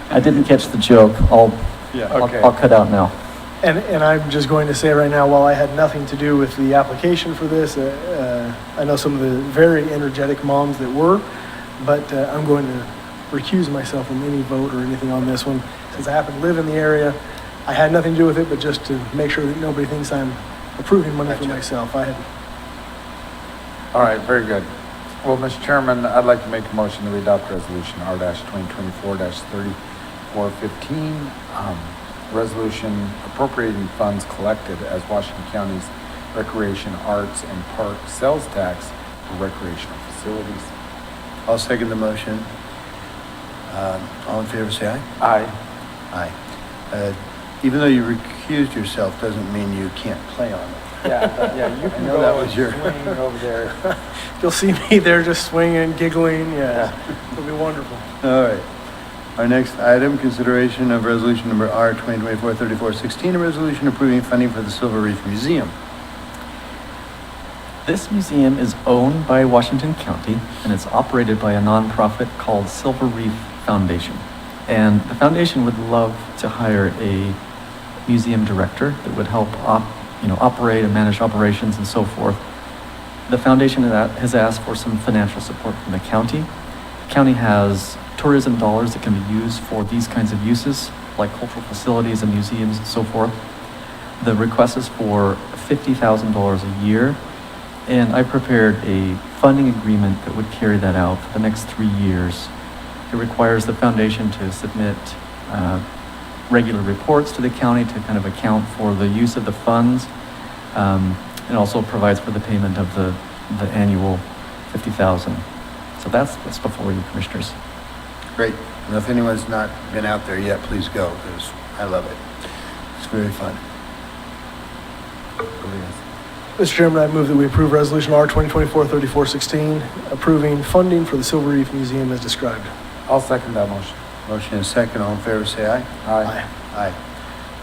I didn't catch the joke. Okay. I'll cut out now. and I'm just going to say right now, while I had nothing to do with the application for this, I know some of the very energetic moms that were, but I'm going to recuse myself from any vote or anything on this one, since I happen to live in the area. I had nothing to do with it, but just to make sure that nobody thinks I'm approving money for myself. I had. All right, very good. Well, Mr. Chairman, I'd like to make a motion that we adopt resolution R-2024-3014, 2024-15, resolution appropriating funds collected as Washington County's recreation, arts, and park sales tax for recreational facilities. I'll second the motion. All in favor, say aye. Aye. Aye. Even though you recused yourself, doesn't mean you can't play on it. Yeah, you I can know go that was and your- swing over there. You'll see me there just swinging, giggling, yeah. It'll be wonderful. All right. Our next item, consideration of resolution number R 2024-3416, a resolution approving funding for the Silver Reef Museum. This museum is owned by Washington County, and it's operated by a nonprofit called Silver Reef Foundation. And the foundation would love to hire a museum director that would help operate and manage operations and so forth. The foundation has asked for some financial support from the county. The county has tourism dollars that can be used for these kinds of uses, like cultural facilities and museums and so forth. The request is for $50,000 a year, and I prepared a funding agreement that would carry that out for the next 3 years. It requires the foundation to submit regular reports to the county to kind of account for the use of the funds. It also provides for the payment of the annual $50,000. So that's what's before you, Commissioners. Great. And if anyone's not been out there yet, please go, because I love it. It's very fun. Mr. Chairman, I move that we approve Resolution R 2024-3416, approving funding for the Silver Reef Museum as described. I'll second that motion. Motion is second. All in favor, say aye. Aye. Aye.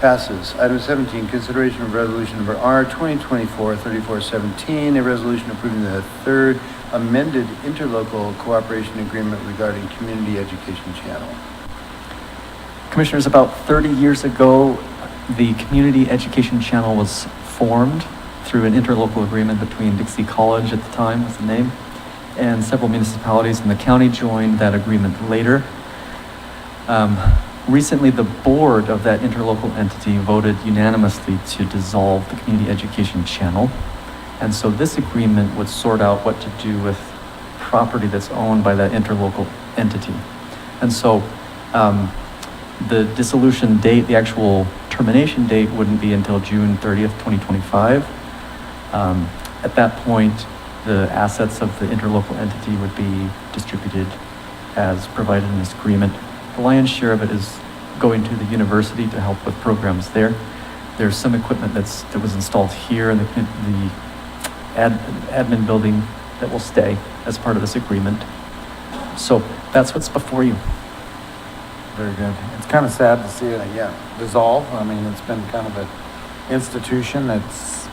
Passes. Item 17, consideration of resolution number R 2024-3417, a resolution approving the third amended interlocal cooperation agreement regarding community education channel. Commissioners, about 30 years ago, the Community Education Channel was formed through an interlocal agreement between Dixie College at the time was the name, and several municipalities in the county joined that agreement later. Recently, the board of that interlocal entity voted unanimously to dissolve the Community Education Channel. And so this agreement would sort out what to do with property that's owned by that interlocal entity. And so the dissolution date, the actual termination date wouldn't be until June 30th, 2025. At that point, the assets of the interlocal entity would be distributed as provided in this agreement. The lion's share of it is going to the university to help with programs there. There's some equipment that was installed here in the admin building that will stay as part of this agreement. So that's what's before you. Very good. It's kind of sad to see it dissolve. I mean, it's been kind of an institution that's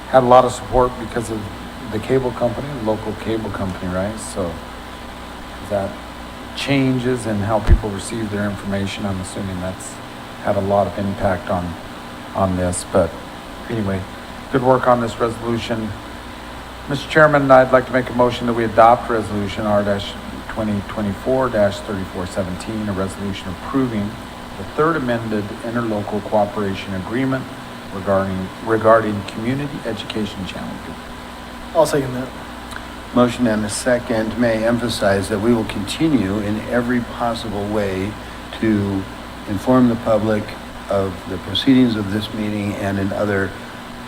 had a lot of support because of the cable company, the local cable company, right? So that changes in how people receive their information. I'm assuming that's had a lot of impact on this. But anyway, good work on this resolution. Mr. Chairman, I'd like to make a motion that we adopt resolution R-2024-3417, a resolution approving the third amended interlocal cooperation agreement regarding community education channel. I'll second that. Motion and a second. May I emphasize that we will continue in every possible way to inform the public of the proceedings of this meeting and in other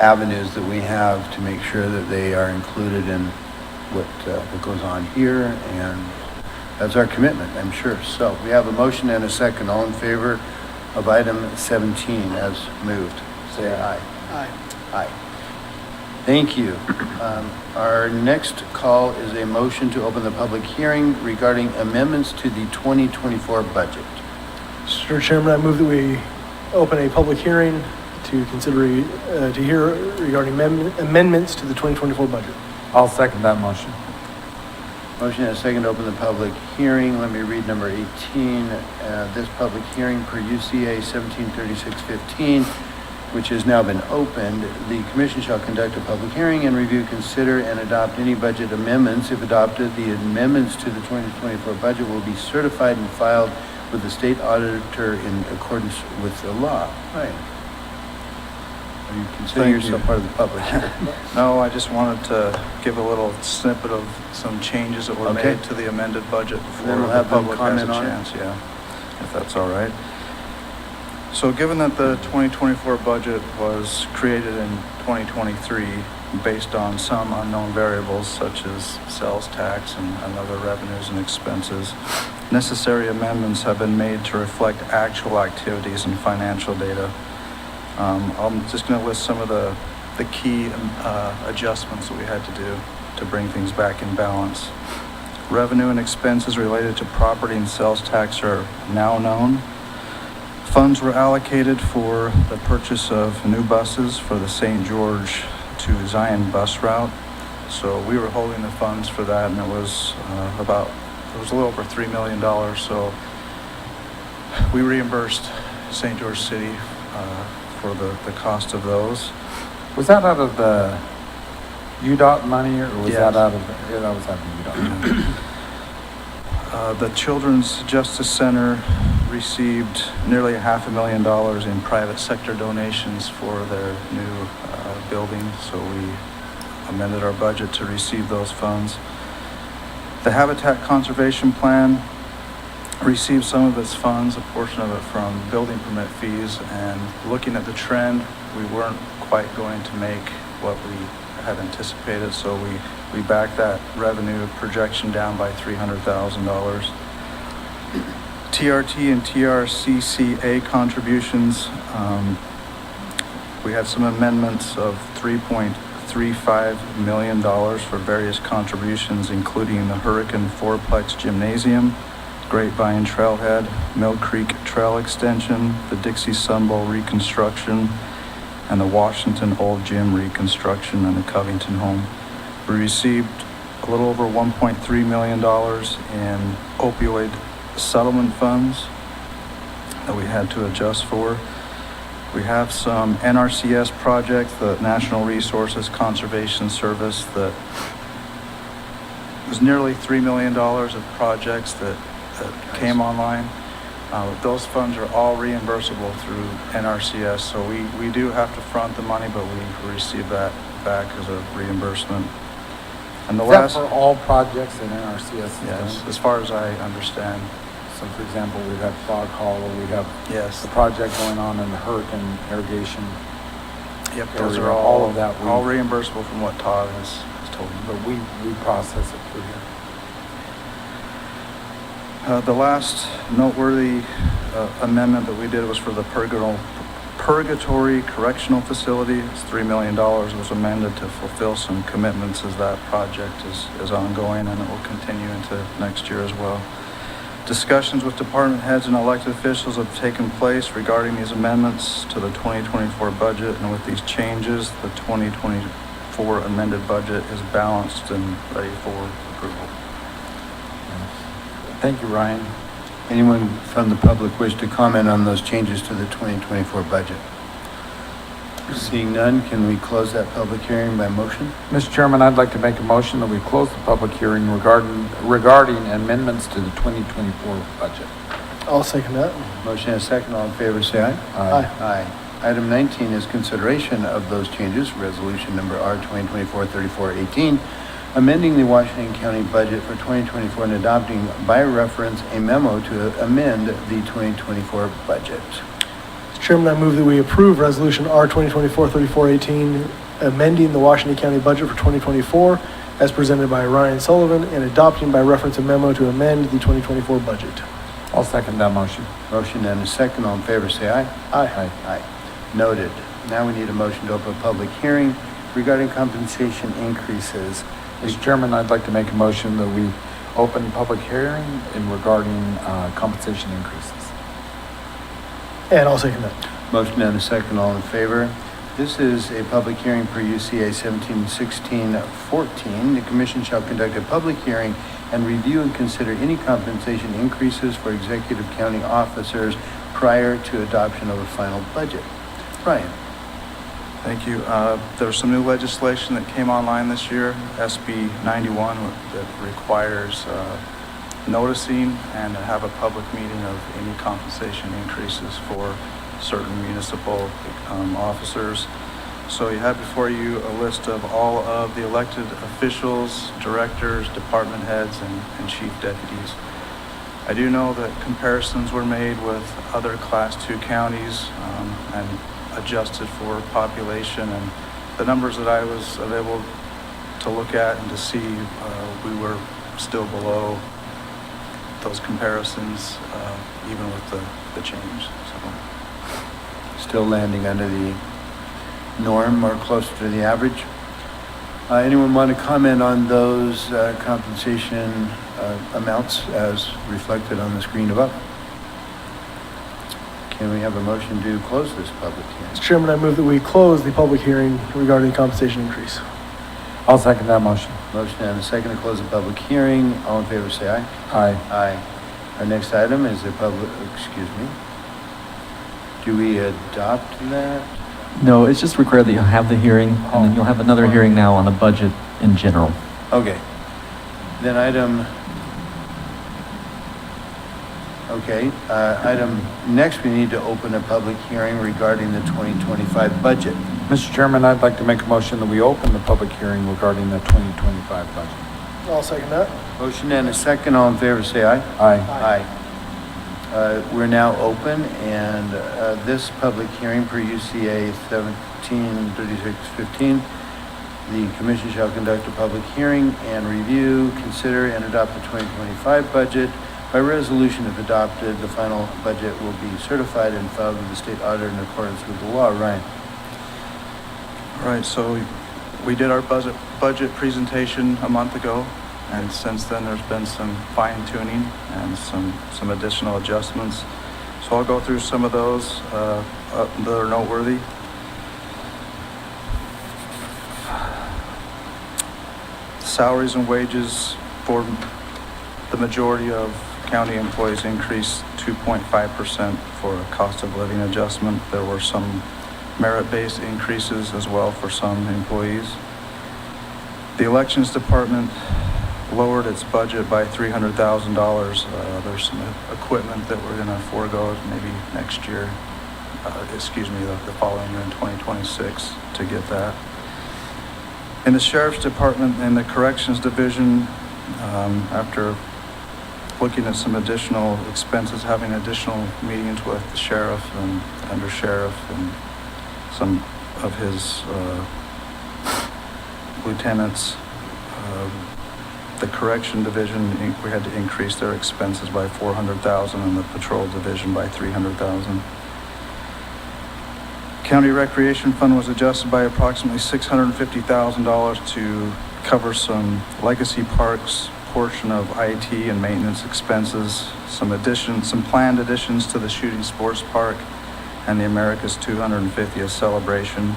avenues that we have to make sure that they are included in what goes on here, and that's our commitment, I'm sure. So we have a motion and a second. All in favor of item 17 as moved, say aye. Aye. Aye. Thank you. Our next call is a motion to open the public hearing regarding amendments to the 2024 budget. Mr. Chairman, I move that we open a public hearing to consider, to hear regarding amendments to the 2024 budget. I'll second that motion. Motion and a second to open the public hearing. Let me read number 18. This public hearing per UCA 173615, which has now been opened. The commission shall conduct a public hearing and review, consider, and adopt any budget amendments. If adopted, the amendments to the 2024 budget will be certified and filed with the state auditor in accordance with the law. Right. Are you considering yourself part of the public here? No, I just wanted to give a little snippet of some changes that were Okay. made to the amended budget before Then we'll the have them public has a comment on it. chance, yeah. if that's all right. So given that the 2024 budget was created in 2023 based on some unknown variables such as sales tax and other revenues and expenses, necessary amendments have been made to reflect actual activities and financial data. I'm just going to list some of the key adjustments that we had to do to bring things back in balance. Revenue and expenses related to property and sales tax are now known. Funds were allocated for the purchase of new buses for the St. George to Zion bus route. So we were holding the funds for that, and it was a little over $3 million. So we reimbursed St. George City for the cost of those. Was that out of the UDOT money, or was Yes. that out of, yeah, that was out of UDOT money? The Children's Justice Center received nearly $500,000 in private sector donations for their new building, so we amended our budget to receive those funds. The Habitat Conservation Plan received some of its funds, a portion of it from building permit fees, and looking at the trend, we weren't quite going to make what we had anticipated, so we backed that revenue projection down by $300,000. TRT and TRCCA contributions, we had some amendments of $3.35 million for various contributions, including the Hurricane Fourplex Gymnasium, Grapevine Trailhead, Mill Creek Trail Extension, the Dixie Sun Bowl reconstruction, and the Washington Old Gym reconstruction and the Covington Home. We received a little over $1.3 million in opioid settlement funds that we had to adjust for. We have some NRCS projects, the National Resources Conservation Service, that was nearly $3 million of projects that came online. Those funds are all reimbursable through NRCS, so we do have to front the money, but we receive that back as a reimbursement. And the Is last, that for all projects in NRCS? yes, as far as I understand. So for example, we've had Frog Hollow, we have Yes. the project going on in the Hurricane irrigation. Yep, those area, are all of that. all reimbursable from what Todd has told me. But we process it through here. The last noteworthy amendment that we did was for the Purgatory Correctional Facility. It's $3 million. It was amended to fulfill some commitments as that project is ongoing, and it will continue into next year as well. Discussions with department heads and elected officials have taken place regarding these amendments to the 2024 budget, and with these changes, the 2024 amended budget is balanced and ready for approval. Thank you, Ryan. Anyone from the public wish to comment on those changes to the 2024 budget? Seeing none, can we close that public hearing by motion? Mr. Chairman, I'd like to make a motion that we close the public hearing regarding amendments to the 2024 budget. I'll second that. Motion and a second. All in favor, say aye. Aye. Aye. Item 19 is consideration of those changes, resolution number R 2024-3418, amending the Washington County budget for 2024 and adopting by reference a memo to amend the 2024 budget. Mr. Chairman, I move that we approve Resolution R 2024-3418, amending the Washington County budget for 2024 as presented by Ryan Sullivan and adopting by reference a memo to amend the 2024 budget. I'll second that motion. Motion and a second. All in favor, say aye. Aye. Aye. Noted. Now we need a motion to open a public hearing regarding compensation increases. Mr. Chairman, I'd like to make a motion that we open public hearing regarding compensation increases. And I'll second that. Motion and a second. All in favor. This is a public hearing per UCA 1716-14. The commission shall conduct a public hearing and review and consider any compensation increases for executive county officers prior to adoption of a final budget. Ryan. Thank you. There's some new legislation that came online this year, SB 91, that requires noticing and have a public meeting of any compensation increases for certain municipal officers. So you have before you a list of all of the elected officials, directors, department heads, and chief deputies. I do know that comparisons were made with other Class 2 counties and adjusted for population, and the numbers that I was able to look at and to see, we were still below those comparisons, even with the change. So, Still landing under the norm or closer to the average. Anyone want to comment on those compensation amounts as reflected on the screen above? Can we have a motion to close this public hearing? Mr. Chairman, I move that we close the public hearing regarding the compensation increase. I'll second that motion. Motion and a second to close the public hearing. All in favor, say aye. Aye. Aye. Our next item is the public, excuse me. Do we adopt that? No, it's just required that you have the hearing, and then you'll have another hearing now on the budget in general. Okay. Then item next, we need to open a public hearing regarding the 2025 budget. Mr. Chairman, I'd like to make a motion that we open the public hearing regarding the 2025 budget. I'll second that. Motion and a second. All in favor, say aye. Aye. Aye. We're now open, and this public hearing per UCA 173615, the commission shall conduct a public hearing and review, consider, and adopt the 2025 budget. By resolution, if adopted, the final budget will be certified and filed with the state auditor in accordance with the law. Ryan. all right, so we did our budget presentation a month ago, and since then there's been some fine tuning and some additional adjustments. So I'll go through some of those that are noteworthy. Salaries and wages for the majority of county employees increased 2.5% for a cost of living adjustment. There were some merit-based increases as well for some employees. The elections department lowered its budget by $300,000. There's some equipment that we're going to forego maybe next year, the following year in 2026 to get that. In the sheriff's department and the corrections division, after looking at some additional expenses, having additional meetings with the sheriff and under sheriff and some of his lieutenants, the correction division, we had to increase their expenses by $400,000 and the patrol division by $300,000. County Recreation Fund was adjusted by approximately $650,000 to cover some legacy parks portion of IT and maintenance expenses, some planned additions to the Shooting Sports Park and the America's 250th celebration.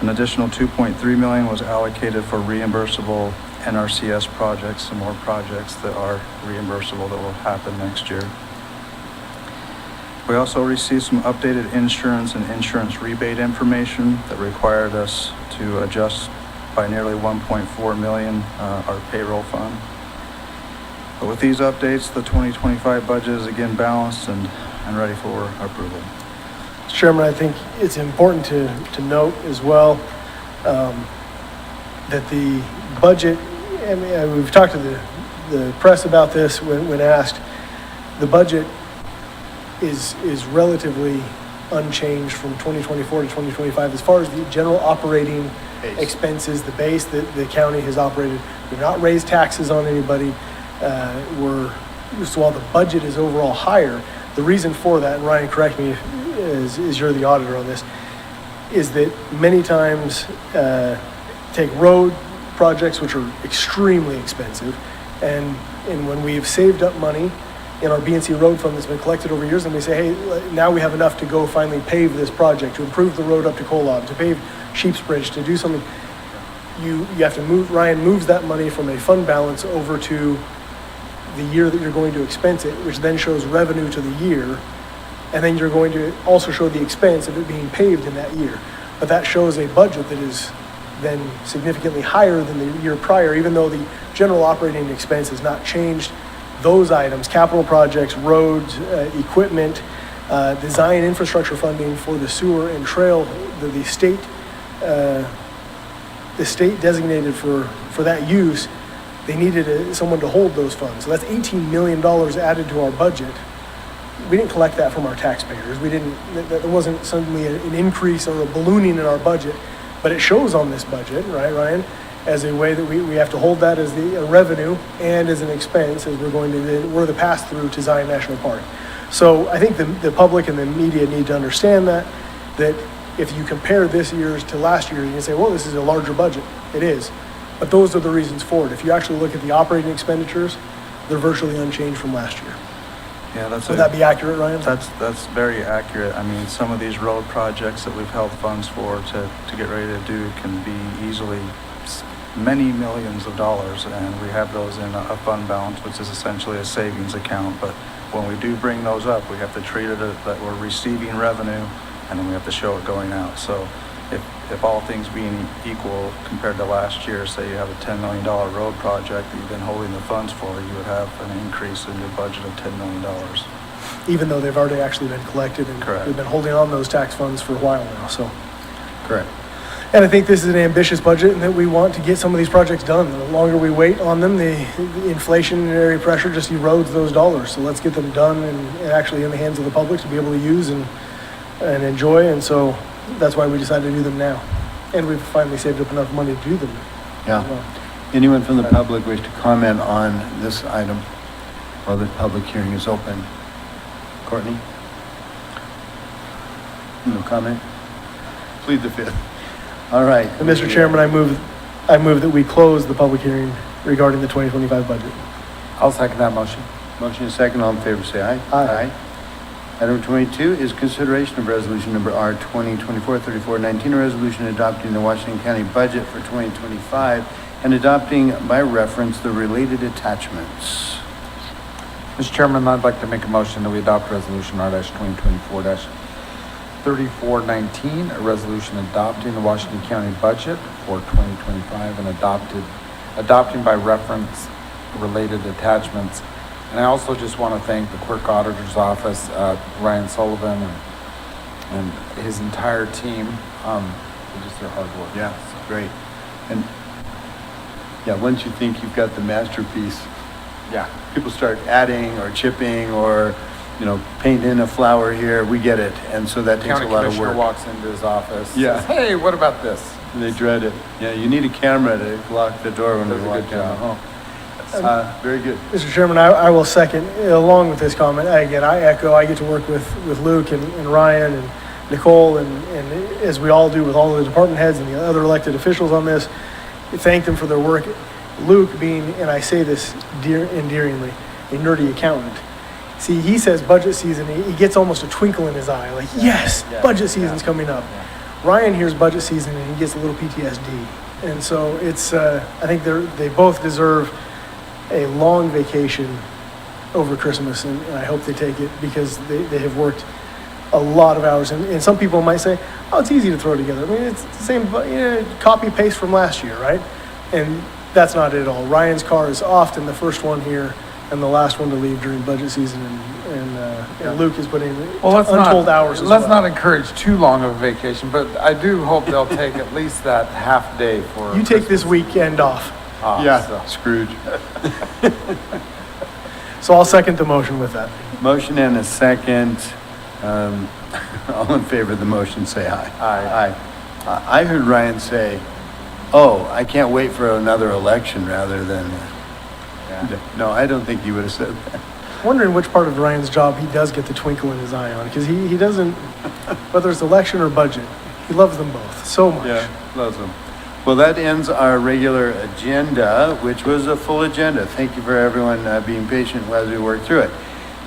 An additional $2.3 million was allocated for reimbursable NRCS projects, some more projects that are reimbursable that will happen next year. We also received some updated insurance and insurance rebate information that required us to adjust by nearly $1.4 million our payroll fund. But with these updates, the 2025 budget is again balanced and ready for approval. Mr. Chairman, I think it's important to note as well that the budget, and we've talked to the press about this when asked, the budget is relatively unchanged from 2024 to 2025 as far as the general operating expenses, the base that the county has operated. We've not raised taxes on anybody. So while the budget is overall higher, the reason for that, and Ryan, correct me as you're the auditor on this, is that many times take road projects which are extremely expensive, and when we've saved up money in our BNC road fund that's been collected over years, and we say, hey, now we have enough to go finally pave this project, to improve the road up to Kolob, to pave Sheep's Bridge, to do something, you have to move, Ryan moves that money from a fund balance over to the year that you're going to expense it, which then shows revenue to the year, and then you're going to also show the expense of it being paved in that year. But that shows a budget that is then significantly higher than the year prior, even though the general operating expense has not changed. Those items, capital projects, roads, equipment, design infrastructure funding for the sewer and trail, the state designated for that use they needed someone to hold those funds. So that's $18 million added to our budget. We didn't collect that from our taxpayers. We didn't, that wasn't suddenly an increase or a ballooning in our budget, but it shows on this budget, right, Ryan? As a way that we have to hold that as the revenue and as an expense as we're the pass-through to Zion National Park. So I think the public and the media need to understand that if you compare this year's to last year, you can say, well, this is a larger budget. It is. But those are the reasons for it. If you actually look at the operating expenditures, they're virtually unchanged from last year. Yeah, Would that be accurate, Ryan? That's very accurate. I mean, some of these road projects that we've held funds for to get ready to do can be easily many millions of dollars, and we have those in a fund balance, which is essentially a savings account. But when we do bring those up, we have to treat it as that we're receiving revenue, and then we have to show it going out. So if all things being equal compared to last year, say you have a $10 million road project that you've been holding the funds for, you would have an increase in your budget of $10 million. Even though they've already actually been collected and Correct. we've been holding on those tax funds for a while now, so. Correct. And I think this is an ambitious budget and that we want to get some of these projects done. The longer we wait on them, the inflationary pressure just erodes those dollars. So let's get them done and actually in the hands of the public to be able to use and enjoy. And so that's why we decided to do them now. And we've finally saved up enough money to do them. Yeah. Well, Anyone from the public wish to comment on this item while the public hearing is open? Courtney? No comment? Plead the fifth. All right. And Mr. Chairman, I move that we close the public hearing regarding the 2025 budget. I'll second that motion. Motion is second. All in favor, say aye. Aye. Item 22 is consideration of resolution number R 2024-3419, a resolution adopting the Washington County budget for 2025 and adopting by reference the related attachments. Mr. Chairman, I'd like to make a motion that we adopt resolution R-2024-3419, a resolution adopting the Washington County budget for 2025 and adopting by reference related attachments. And I also just want to thank the Clerk Auditor's Office, Ryan Sullivan and his entire team for just their hard work. Yeah, great. And yeah, once you think you've got the masterpiece, Yeah. people start adding or chipping or, paint in a flower here, we get it. And so that takes County a lot of Commissioner work. walks into his office, Yeah. says, hey, what about this? And they dread it. Yeah, you need a camera to lock the door when Does we a walk good down the job. hall. Very good. Mr. Chairman, I will second, along with this comment, again, I echo, I get to work with Luke and Ryan and Nicole and as we all do with all the department heads and the other elected officials on this, thank them for their work. Luke being, and I say this endearingly, a nerdy accountant. See, he says budget season, he gets almost a twinkle in his eye, like, yes, budget season's coming up. Ryan hears budget season and he gets a little PTSD. And so it's, I think they both deserve a long vacation over Christmas, and I hope they take it because they have worked a lot of hours. And some people might say, oh, it's easy to throw together. I mean, it's the same copy paste from last year, right? And that's not it at all. Ryan's car is often the first one here and the last one to leave during budget season, and Luke is putting untold hours as well. Let's not encourage too long of a vacation, but I do hope they'll take at least that half day for You take this weekend off. Scrooge. So I'll second the motion with that. Motion and a second. All in favor of the motion, say aye. Aye. I heard Ryan say, oh, I can't wait for another election rather than, no, I don't think you would have said that. Wondering which part of Ryan's job he does get the twinkle in his eye on, because he doesn't, whether it's election or budget, he loves them both so much. Yeah, loves them. Well, that ends our regular agenda, which was a full agenda. Thank you for everyone being patient as we work through it.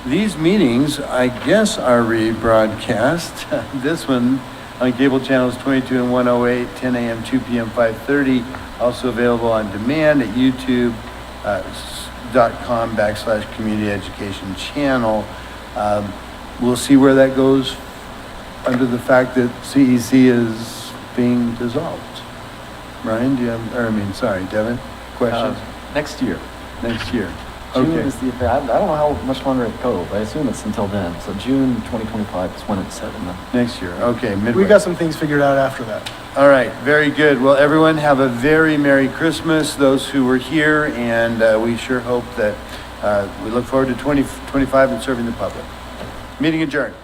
These meetings, I guess, are rebroadcast. This one on cable channels 22 and 108, 10 a.m., 2 p.m., 5:30. Also available on demand at youtube.com/community education channel. We'll see where that goes under the fact that CEC is being dissolved. Ryan, do you have, Devin, questions? Next year. Next year. June Okay. is the, I don't know how much longer it goes, but I assume it's until then. So June 2025 is when it's set in the. Next year, okay, midway. We got some things figured out after that. All right, very good. Well, everyone have a very Merry Christmas, those who were here, and we sure hope that we look forward to 2025 and serving the public. Meeting adjourned.